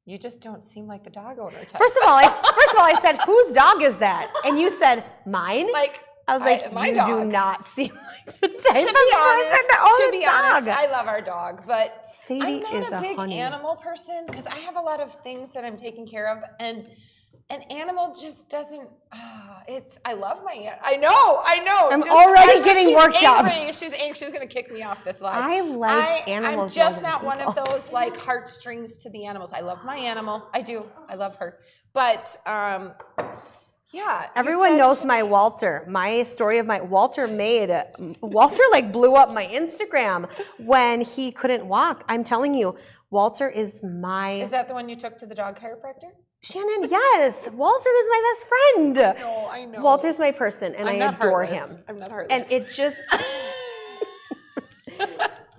you just don't seem like the dog owner type. First of all, I said, whose dog is that? And you said, mine? Like, I was like, my you dog. do not seem like the type of person To be to own a honest, dog. I love our dog, but Sadie I'm not is a big honey. animal person because I have a lot of things that I'm taking care of, and an animal just doesn't. I love my. I know. I'm already getting worked up. She's angry. She's gonna kick me off this live. I like animals. I'm just more than not one of people. those like heartstrings to the animals. I love my animal. I do. I love her, but yeah. Everyone knows my Walter. My story of my Walter like blew up my Instagram when he couldn't walk. I'm telling you, Walter is my. Is that the one you took to the dog chiropractor? Shannnon, yes. Walter is my best friend. No, I know. Walter's my person, and I adore him. I'm not heartless. And it just. Go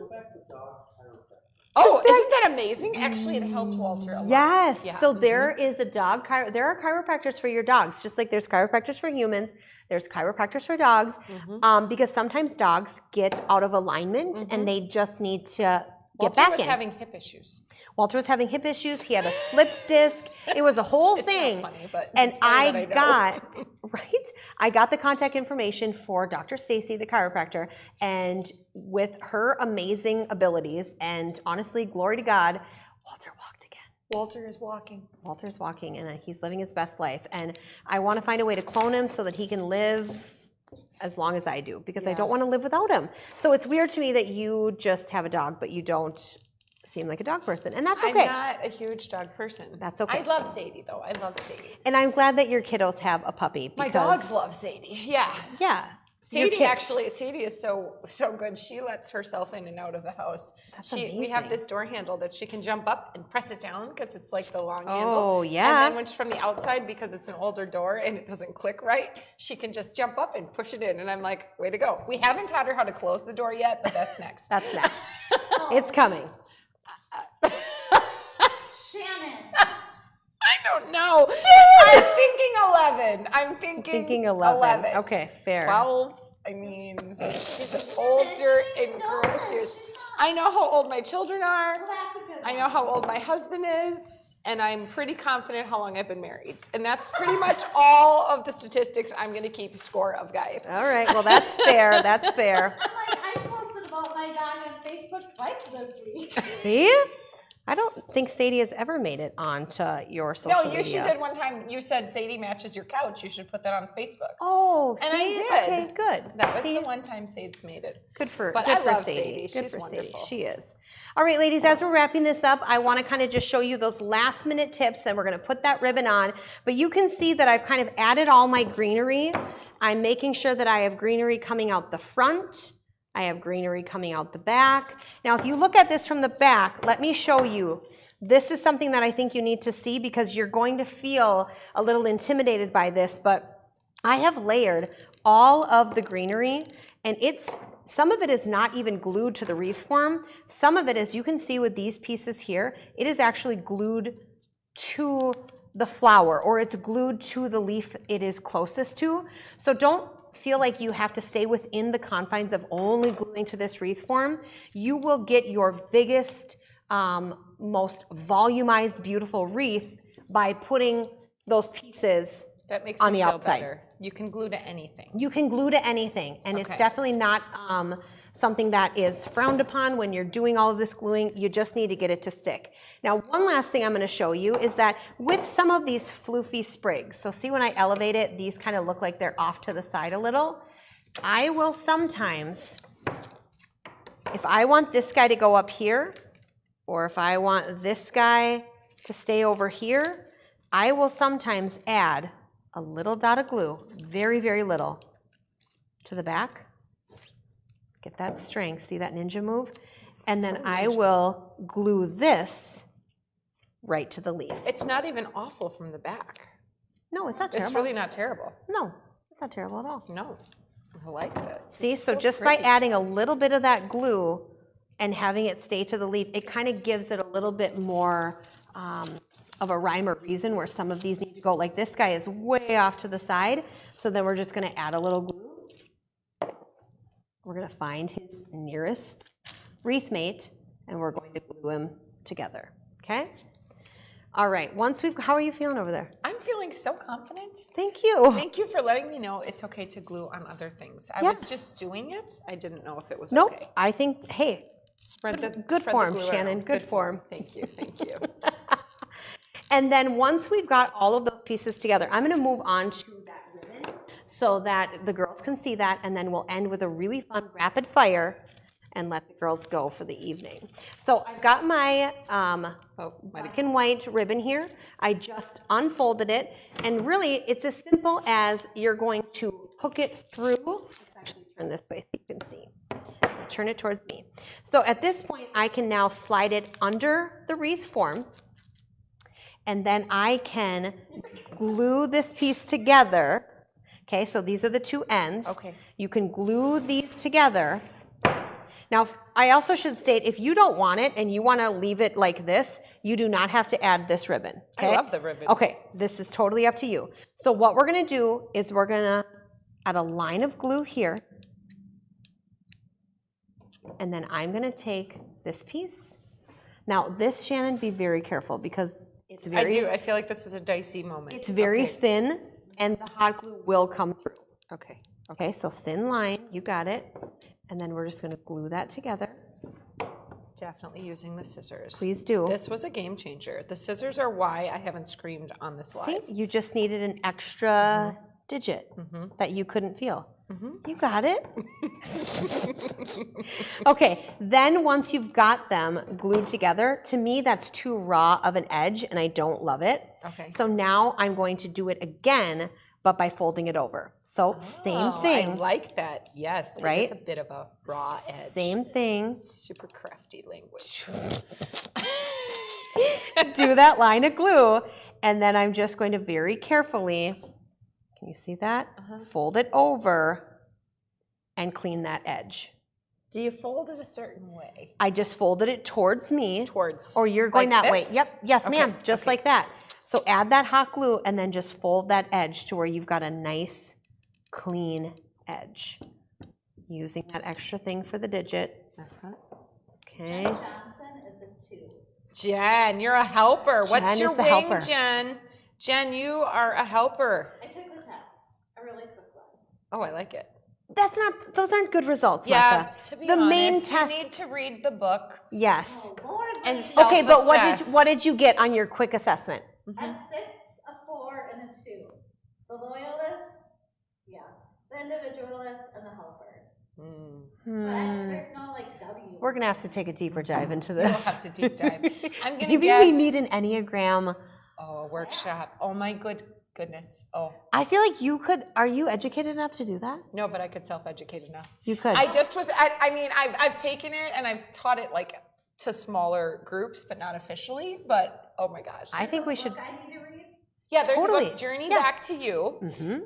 back to dog chiropractor. Oh, isn't that amazing? Actually, it helps Walter a lot. Yes. Yeah. So there is a dog. There are chiropractors for your dogs, just like there's chiropractors for humans. There's chiropractors for dogs, because sometimes dogs get out of alignment and they just need to get back in. Walter was having hip issues. Walter was having hip issues. He had a slipped disc. It was a whole thing. Not funny, but And it's funny that I know. I got the contact information for Dr. Stacy, the chiropractor, and with her amazing abilities, and honestly, glory to God, Walter walked again. Walter is walking. Walter's walking, and he's living his best life. And I want to find a way to clone him so that he can live as long as I do, because I don't want to live without him. So it's weird to me that you just have a dog, but you don't seem like a dog person, and that's okay. I'm not a huge dog person. That's okay. I love Sadie, though. I love Sadie. And I'm glad that your kiddos have a puppy. My dogs love Sadie. Yeah. Yeah. Sadie is so good. She lets herself in and out of the house. We have this door handle that she can jump up and press it down because it's like the long handle. Oh, yeah. And then when she's from the outside, because it's an older door and it doesn't click right, she can just jump up and push it in. And I'm like, way to go. We haven't taught her how to close the door yet, but that's next. That's next. It's coming. Shannon. I don't know. I'm thinking 11. Okay, fair. 12. I mean, she's older in gross years. I know how old my children are. I know how old my husband is. And I'm pretty confident how long I've been married. And that's pretty much all of the statistics I'm going to keep score of, guys. All right, well, that's fair. That's fair. I'm like, I posted about my dog on Facebook twice this week. See? I don't think Sadie has ever made it onto your social media. No, she did one time. You said Sadie matches your couch. You should put that on Facebook. Oh, and I did. Okay, good. That was the one time Sade's made it. Good for But good I for love Sadie. Sadie. Good She's for wonderful. Sadie. She is. All right, ladies, as we're wrapping this up, I want to kind of just show you those last minute tips, and we're going to put that ribbon on. But you can see that I've kind of added all my greenery. I'm making sure that I have greenery coming out the front. I have greenery coming out the back. Now, if you look at this from the back, let me show you. This is something that I think you need to see because you're going to feel a little intimidated by this, but I have layered all of the greenery, and some of it is not even glued to the wreath form. Some of it, as you can see with these pieces here, it is actually glued to the flower, or it's glued to the leaf it is closest to. So don't feel like you have to stay within the confines of only gluing to this wreath form. You will get your biggest, most volumized, beautiful wreath by putting those pieces That makes on me the feel outside. better. You can glue to anything. You can glue to anything, and it's Okay. definitely not something that is frowned upon when you're doing all of this gluing. You just need to get it to stick. Now, one last thing I'm going to show you is that with some of these floofy sprigs, so see when I elevate it, these kind of look like they're off to the side a little. I will sometimes, if I want this guy to go up here, or if I want this guy to stay over here, I will sometimes add a little dot of glue, very, very little, to the back. Get that strength, see that ninja move? And then I will glue this right to the leaf. It's not even awful from the back. No, it's not terrible. It's really not terrible. No, it's not terrible at all. No, I like this. See, It's so just by pretty. adding a little bit of that glue and having it stay to the leaf, it kind of gives it a little bit more of a rhyme or reason where some of these need to go. Like this guy is way off to the side, so then we're just going to add a little glue. We're going to find his nearest wreath mate, and we're going to glue him together, okay? All right, how are you feeling over there? I'm feeling so confident. Thank you. Thank you for letting me know it's okay to glue on other things. I was just doing it. I didn't know if it was Nope, okay. I think, hey, Spread the form, glue Shannon, around. good form. Thank you. And then once we've got all of those pieces together, I'm gonna move on to that ribbon so that the girls can see that, and then we'll end with a really fun rapid fire and let the girls go for the evening. So I've got my black and white ribbon here. I just unfolded it, and really it's as simple as you're going to hook it through. Let's actually turn this way so you can see. Turn it towards me. So at this point, I can now slide it under the wreath form, and then I can glue this piece together. Okay, so these are the two ends. Okay. You can glue these together. Now, I also should state, if you don't want it and you want to leave it like this, you do not have to add this ribbon. Okay? I love the ribbon. Okay, this is totally up to you. So what we're going to do is we're going to add a line of glue here. And then I'm going to take this piece. Now, this, Shannon, be very careful because it's very... I do. I feel like this is a dicey moment. It's very thin, and the hot glue will come through. Okay. Okay, so thin line, you got it. And then we're just going to glue that together. Definitely using the scissors. Please do. This was a game changer. The scissors are why I haven't screamed on this live. See, you just needed an extra digit that you couldn't feel. You got it. Okay, then once you've got them glued together, to me that's too raw of an edge and I don't love it. Okay. So now I'm going to do it again, but by folding it over. So same thing. I like that. Yes. Right? It's a bit of a raw edge. Same thing. Super crafty language. Do that line of glue, and then I'm just going to very carefully, can you see that? Fold it over and clean that edge. Do you fold it a certain way? I just folded it towards me. Towards. Or you're going like that way. this? Yep. Yes, Okay, ma'am. Just like that. So add that hot glue and then just fold that edge to where you've got a nice, clean edge. Using that extra thing for the digit. Okay. Jen Johnson is the 2. Jen, you're a helper. What's Jen your is the wing, helper. Jen? Jen, you are a helper. I took the test. A really quick one. Oh, I like it. Those aren't good results, Yeah, Martha. to be the honest, main test. you need to read the book. Yes. Oh, Lord. And Okay, but self-assess. what did you get on your quick assessment? A 6, a 4, and a 2. The loyalist, the individualist, and the helper. But there's no W. We're gonna have to take a deeper dive into We'll this. have to deep dive. I'm gonna Maybe guess. we need an Enneagram. Oh, a workshop. Oh my goodness. Oh I feel like you could. Are you educated enough to do that? no, but I could self-educate enough. You could. I just was. I mean, I've taken it and I've taught it like to smaller groups, but not officially. But oh my gosh. I think we should. I need to read. Yeah, there's a Totally. book, Journey Yeah. Back to You,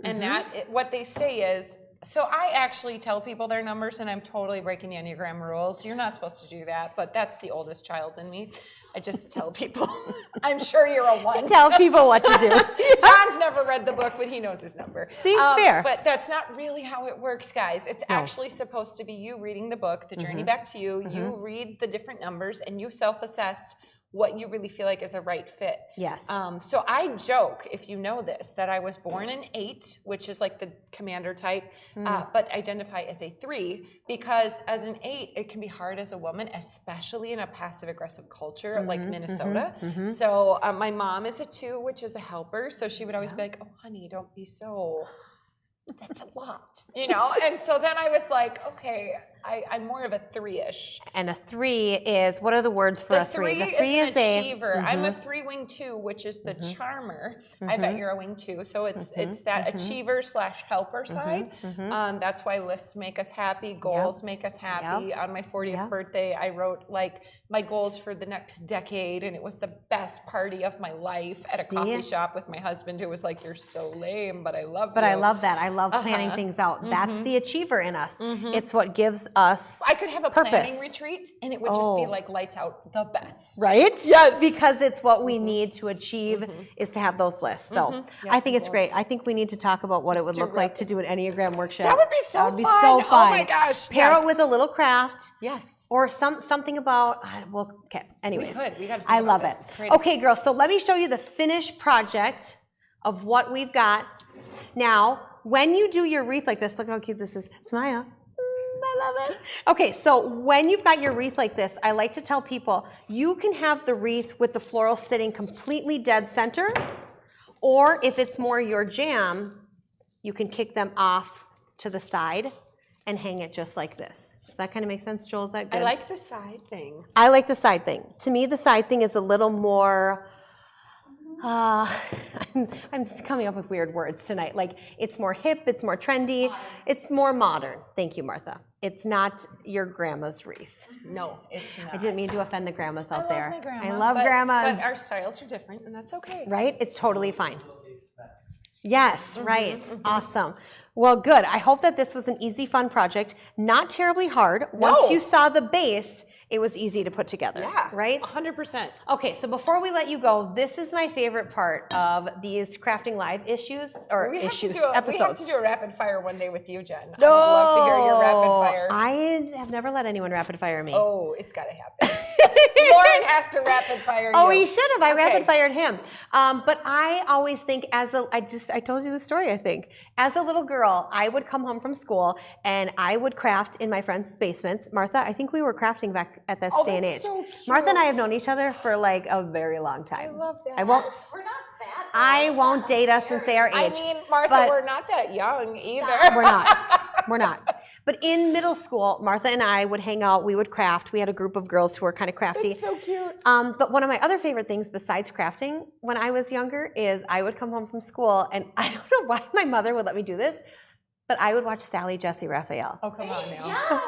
and what they say is, so I actually tell people their numbers, and I'm totally breaking the Enneagram rules. You're not supposed to do that, but that's the oldest child in me. I just tell people, I'm sure you're a 1. Tell people what to do. John's never read the book, but he knows his number. Seems fair. But that's not really how it works, guys. It's actually supposed to be you reading the book, The Journey Back to You. You read the different numbers, and you self-assess what you really feel like is a right fit. Yes. So I joke, if you know this, that I was born an 8, which is like the commander type, but identify as a 3, because as an 8, it can be hard as a woman, especially in a passive-aggressive culture like Minnesota. So my mom is a 2, which is a helper, so she would always be like, oh, honey, don't be so... That's a lot, you know? And so then I was like, okay, I'm more of a 3-ish. And a 3 is, what are the words for a 3? The 3 is an achiever. I'm a 3 wing 2, which is the charmer. I bet you're a wing 2. So it's that achiever / helper side. That's why lists make us happy. Goals make us happy. On my 40th birthday, I wrote like my goals for the next decade, and it was the best party of my life at a coffee shop with my husband, who was like, "You're so lame, but I love you." But I love that. I love planning things out. That's the achiever in us. It's what gives us I could have a purpose. planning retreat and it would just be Oh. like lights out the best. Right? Yes. Because it's what we need to achieve is to have those lists. So Yeah, I think it's goals. great. I think we need to talk about what it would do look like to do an Enneagram workshop. That would be so That would be fun. so fun. Oh my gosh. Pair yes. it with a little craft Yes. or something about, well, okay, anyways. We got to I love it. Okay, girls, so let me show you the finished project of what we've got. Now, when you do your wreath like this, look how cute this is. It's Maya. I love it. Okay, so when you've got your wreath like this, I like to tell people you can have the wreath with the floral sitting completely dead center, or if it's more your jam, you can kick them off to the side and hang it just like this. Does that kind of make sense, Joel? Is that good? I like the side thing. I like the side thing. To me, the side thing is a little more, I'm just coming up with weird words tonight. Like, it's more hip, it's more trendy, it's more modern. Thank you, Martha. It's not your grandma's wreath. No, it's not. I didn't mean to offend the grandmas out there. I love my grandma. I love grandmas. But our styles are different, and that's okay. Right? It's totally fine. Yes, right. Awesome. Well, good. I hope that this was an easy, fun project. Not terribly hard. Once you saw the base, it was easy to put together. Yeah. Right? 100%. Okay, so before we let you go, this is my favorite part of these Crafting Live episodes. We have to do a rapid fire one day with you, Jen. No, I would love to hear your rapid fire. I have never let anyone rapid fire me. Oh, it's got to happen. Lauren has to rapid fire you. Oh, he should have. I Okay. rapid fired him. But I always think I told you the story, I think. As a little girl, I would come home from school and I would craft in my friends' basements. Martha, I think we were crafting back at this day and age. So cute. Martha and I have known each other for like a very long time. I love that. I won't We're not that. I won't date us and say our age. I mean, Martha, but we're not that young either. we're not. We're not. But in middle school, Martha and I would hang out. We would craft. We had a group of girls who were kind of crafty. It's so cute. But one of my other favorite things besides crafting when I was younger is I would come home from school, and I don't know why my mother would let me do this, but I would watch Sally Jesse Raphael. Oh, come on now. Yes.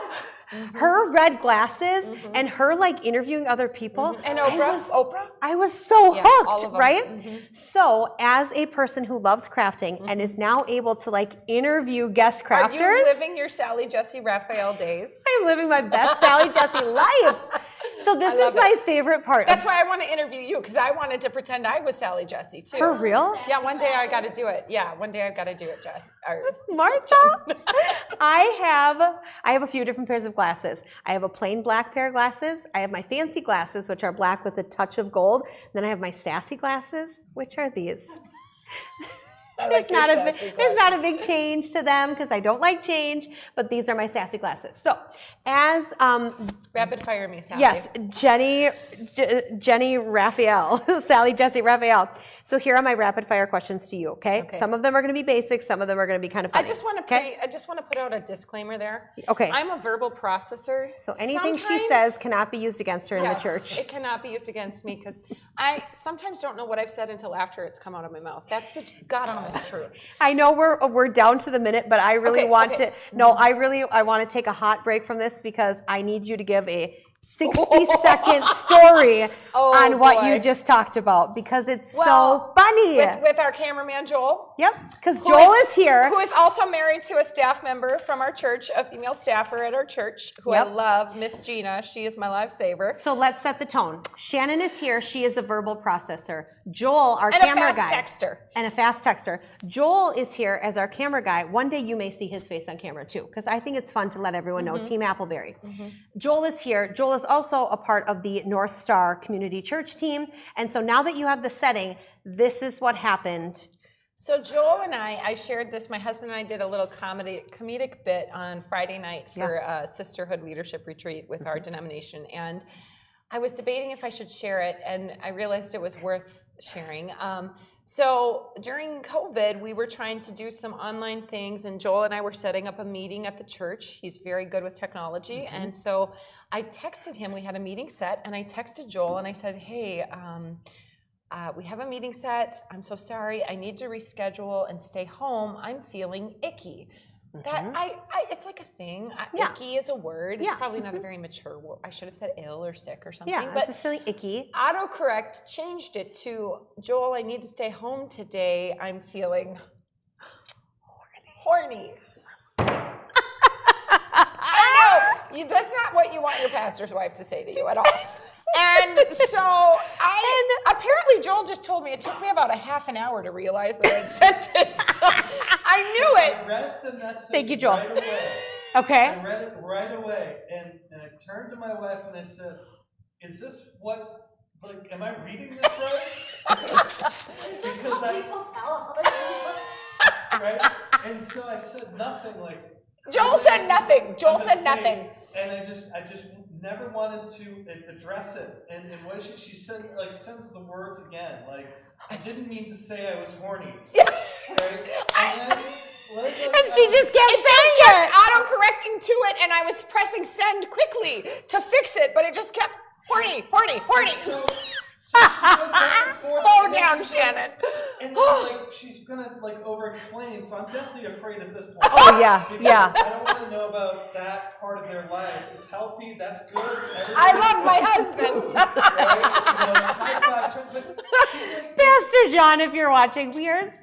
Her red glasses and her like interviewing other people. And Oprah? I was so Yeah, hooked, all of them. right? So as a person who loves crafting and is now able to like interview guest crafters, Are you living your Sally Jesse Raphael days? I'm living my best Sally Jesse life. So this I love is my favortha part. That's why I want to interview you, because I wanted to pretend I was Sally Jesse too. For real? Yeah, one day I got to do it. Yeah, one day I've got to do it, Jess. Martha, I have a few different pairs of glasses. I have a plain black pair of glasses. I have my fancy glasses, which are black with a touch of gold. Then I have my sassy glasses, which are these. There's not a big change to them because I don't like change, but these are my sassy glasses. So as Rapid fire me, Sally. yes, Jenny Raphael, Sally Jesse Raphael. So here are my rapid fire questions to you, okay? Some of them are going to be basic, some of them are going to be kind of funny. I just want to put out a disclaimer there. Okay. I'm a verbal processor. So anything she Sometimes- says cannot be used against her in the Yes, church. It cannot be used against me because I sometimes don't know what I've said until after it's come out of my mouth. That's the God honest truth. I know we're down to the minute, but I really want to. No, I want to take a hot break from this because I need you to give a 60-second story on what you just talked about because it's so funny. With our cameraman Joel. Yep, because Joel is here. Who is also married to a staff member from our church, a female staffer at our church, who I love, Miss Gina. She is my lifesaver. So let's set the tone. Shannon is here. She is a verbal processor. Joel, our camera guy. And a fast texter. Joel is here as our camera guy. One day you may see his face on camera too, because I think it's fun to let everyone know, Team Appleberry. Joel is here. Joel is also a part of the North Star Community Church team. And so now that you have the setting, this is what happened. So Joel and I shared this. My husband and I did a little comedic bit on Friday night for a sisterhood leadership retreat with our denomination. And I was debating if I should share it, and I realized it was worth sharing. So during COVID, we were trying to do some online things, and Joel and I were setting up a meeting at the church. He's very good with technology. And so I texted him. We had a meeting set, and I texted Joel, and I said, hey, we have a meeting set. I'm so sorry. I need to reschedule and stay home. I'm feeling icky. That it's like a thing. Icky is a word. It's probably not a very mature word. I should have said ill or sick or something. Yeah, I was just feeling icky. Autocorrect changed it to, Joel, I need to stay home today. I'm feeling horny. I know. That's not what you want your pastor's wife to say to you at all. And so apparently Joel just told me it took me about a half an hour to realize that I'd sent it. I knew it. I read the message Thank you, Joel. right away. Okay. I read it right away, and I turned to my wife and I said, "Is this what? Like, am I reading this right?" Because People tell other people. right? And so I said nothing. Like Joel said nothing. Joel said nothing. And I just never wanted to address it. And what she said, like, sends the words again. Like, I didn't mean to say I was horny. Right? And then, And she just kept saying it. Auto-correcting to it, and I was pressing send quickly to fix it, but it just kept horny. So she goes back and forth. Slow down, Shannon. And then, like, she's gonna, like, over-explain, so I'm definitely afraid at this point. Oh, yeah, Because yeah. I don't want to know about that part of their life. It's healthy, that's good. I love my husband. Right? You know, high five, but she's like, Pastor John, if you're watching, we are.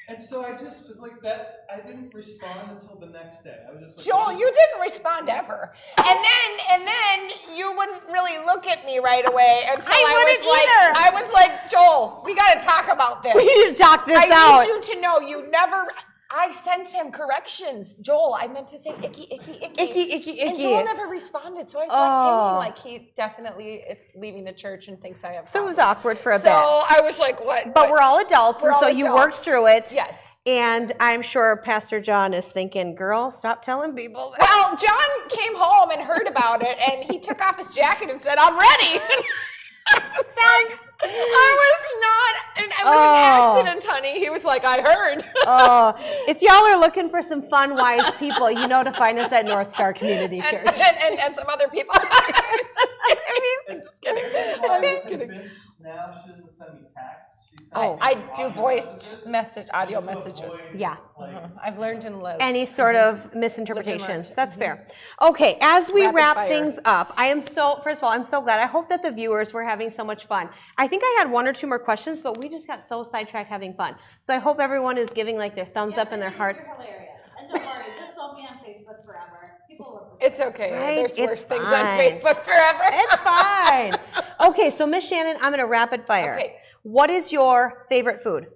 and so I just was like that. I didn't respond until the next day. I was just like, Joel, you didn't respond ever. And then you wouldn't really look at me right away until I was like, Joel, we got to talk about this. We need to talk this out. I need you to know I sent him corrections. Joel, I meant to say icky. And Joel never responded, so I was left hanging like he definitely is leaving the church and thinks I have So it was problems. awkward for a bit. So I was like, what? But we're all adults, We're and all so you adults. worked through it. Yes. And I'm sure Pastor John is thinking, girl, stop telling people that. Well, John came home and heard about it, and he took off his jacket and said, I'm ready. It was an accident, honey. He was like, I heard. If y'all are looking for some fun, wise people, you know to find us at North Star Community Church. And some other people. I'm just kidding. I'm just kidding. Now she doesn't send me texts. I do voiced audio messages. Yeah. I've learned and lived. Any sort of misinterpretations. That's fair. Okay, as we wrap things up, first of all, I'm so glad. I hope that the viewers were having so much fun. I think I had one or two more questions, but we just got so sidetracked having fun. So I hope everyone is giving like their thumbs up and their hearts. You're hilarious. And don't worry, this won't be on Facebook forever. People will. It's okay. Right? There's It's worse things on fine. Facebook forever. It's fine. Okay, so Miss Shannon, I'm going to rapid fire. Okay. What is your favorite food?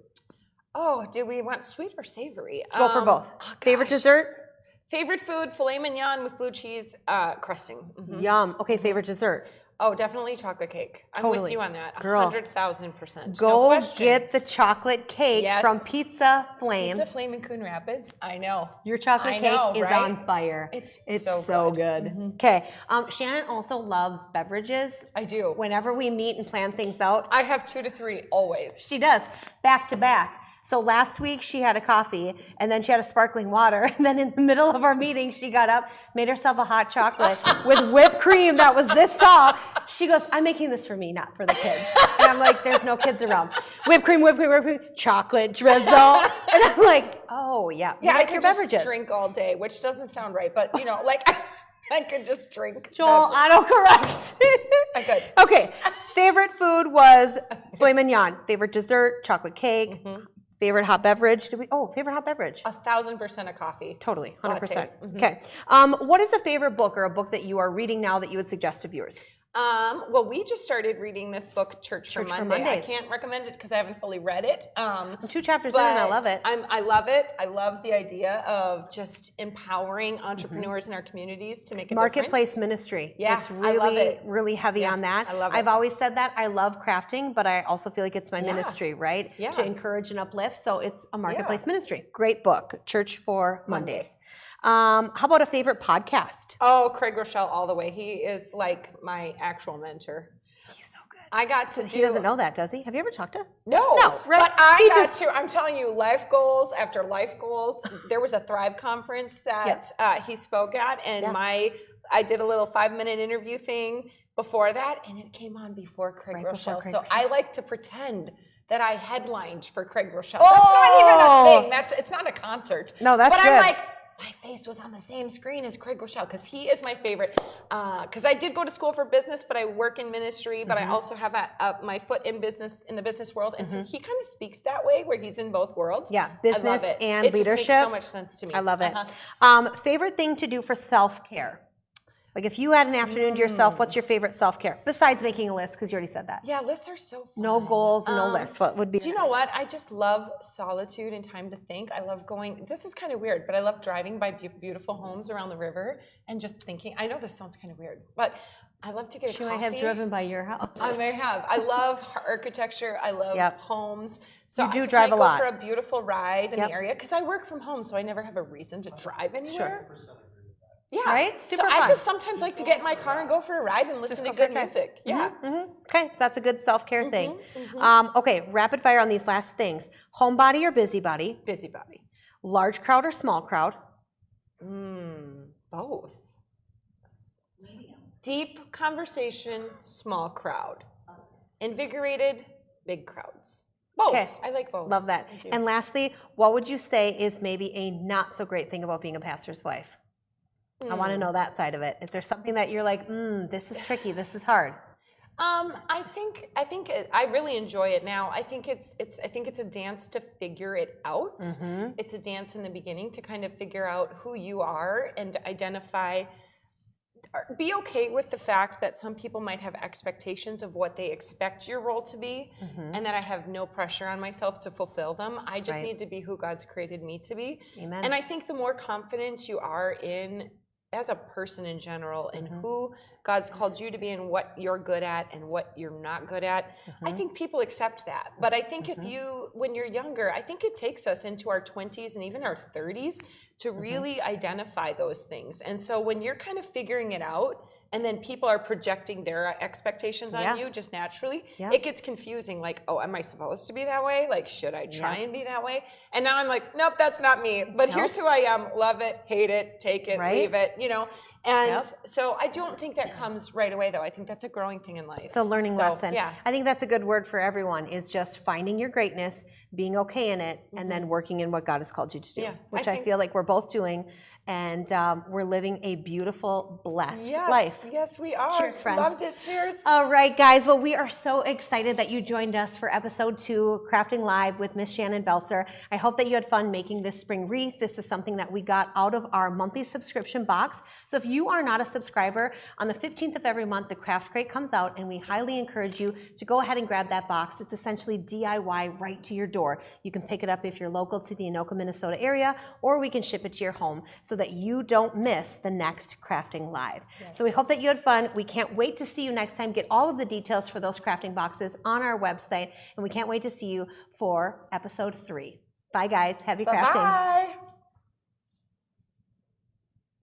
Oh, do we want sweet or savory? Go for both. Favorite dessert? Favorite food, filet mignon with blue cheese crusting. Yum. Okay, favorite dessert. Oh, definitely chocolate cake. I'm with Totally. you on that. Girl. 100,000%. Go no question. get the chocolate cake Yes. from Pizza Flame. Pizza Flame in Coon Rapids. I know. Your chocolate I cake know, is right? on fire. It's so so good. Okay. Shannon also loves beverages. I do. Whenever we meet and plan things out, I have 2 to 3 always. she does, back to back. So last week she had a coffee and then she had a sparkling water. And then in the middle of our meeting, she got up, made herself a hot chocolate with whipped cream that was this tall. She goes, I'm making this for me, not for the kids. And I'm like, there's no kids around. Whipped cream, chocolate drizzle. And I'm like, oh yeah. Yeah, I like could your just beverages. drink all day, which doesn't sound right, but you know, like I could just drink. Joel, autocorrect. I could. Okay. Favorite food was filet mignon. Favorite dessert, chocolate cake. Favorite hot beverage? Favorite hot beverage. 1,000% of coffee. Totally, 100%. Latte. Okay. What is a favorite book or a book that you are reading now that you would suggest to viewers? Well, we just started reading this book, Church for Monday. I Mondays. can't recommend it because I haven't fully read it. I'm 2 chapters in and I love it. I love it. I love the idea of just empowering entrepreneurs in our communities to make a Marketplace difference. ministry. Yeah, it's I really, love it. really heavy on that. I love it. I've always said that. I love crafting, but I also feel like it's my ministry, right? Yeah. To encourage and uplift. So it's a marketplace ministry. Great book, Church for Mondays. How about a favorite podcast? Oh, Craig Rochelle all the way. He is like my actual mentor. He's so good. I got to He doesn't know that, does he? Have you ever talked to him? No, No, right. But I He got just- to, I'm telling you, life goals after life goals. There was a Thrive conference that he spoke at, and I did a little 5-minute interview thing before that, and it came on before Craig Right Rochelle. before Craig So Rochelle. I like to pretend that I headlined for Craig Rochelle. That's not even a thing. It's not a concert. No, that's But good. I'm like, my face was on the same screen as Craig Rochelle because he is my favorite. Because I did go to school for business, but I work in ministry, but I also have my foot in the business world. And so he kind of speaks that way where he's in both worlds. Yeah, I business love it. and it leadership. Just makes so much sense to me. I love it. Favorite thing to do for self-care? Like if you had an afternoon to yourself, what's your favorite self-care? Besides making a list, because you already said that. Yeah, lists are so fun. No goals, no lists. What would be Do you know what? I just love solitude and time to think. I love going, this is kind of weird, but I love driving by beautiful homes around the river and just thinking. I know this sounds kind of weird, but I love to get a coffee. She might have driven by your house. I may have. I love architecture. I love homes. So you do I just drive might a lot. go for a beautiful ride in the area because I work from home, so I never have a reason to drive anywhere. Sure. Yeah. Right? Super so fun. I just sometimes like to get in my car and go for a ride and listen to good music. Yeah. Okay, so that's a good self-care thing. Okay, rapid fire on these last things. Homebody or busybody? Busybody. Large crowd or small crowd? Both. Medium. Deep conversation, small crowd. Invigorated, big crowds. Both. Okay. I like both. Love that. I do. And lastly, what would you say is maybe a not so great thing about being a pastor's wife? I want to know that side of it. Is there something that you're like, this is tricky, this is hard? I think I really enjoy it now. I think it's a dance to figure it out. It's a dance in the beginning to kind of figure out who you are and to identify. Be okay with the fact that some people might have expectations of what they expect your role to be, and that I have no pressure on myself to fulfill them. I just need to be who God's created me to be. Amen. And I think the more confident you are in as a person in general and who God's called you to be and what you're good at and what you're not good at, I think people accept that. But I think when you're younger, I think it takes us into our 20s and even our 30s to really identify those things. And so when you're kind of figuring it out, and then people are projecting their expectations on you just naturally, it gets confusing. Like, oh, am I supposed to be that way? Like, should I try and be that way? And now I'm like, nope, that's not me. But here's who I am. Love it, hate it, take it, leave it, you know. And so I don't think that comes right away, though. I think that's a growing thing in life. It's a learning lesson. Yeah. I think that's a good word for everyone, is just finding your greatness, being okay in it, and then working in what God has called you to do, which I feel like we're both doing. And we're living a beautiful, blessed life. Yes, we are. Cheers, friends. Loved it. Cheers. All right, guys. Well, we are so excited that you joined us for episode 2, Crafting Live with Miss Shannon Velsor. I hope that you had fun making this spring wreath. This is something that we got out of our monthly subscription box. So if you are not a subscriber, on the 15th of every month, the Craft Crate comes out, and we highly encourage you to go ahead and grab that box. It's essentially DIY right to your door. You can pick it up if you're local to the Anoka, Minnesota area, or we can ship it to your home so that you don't miss the next Crafting Live. So we hope that you had fun. We can't wait to see you next time. Get all of the details for those crafting boxes on our website, and we can't wait to see you for episode 3. Bye, guys. Happy crafting. Bye.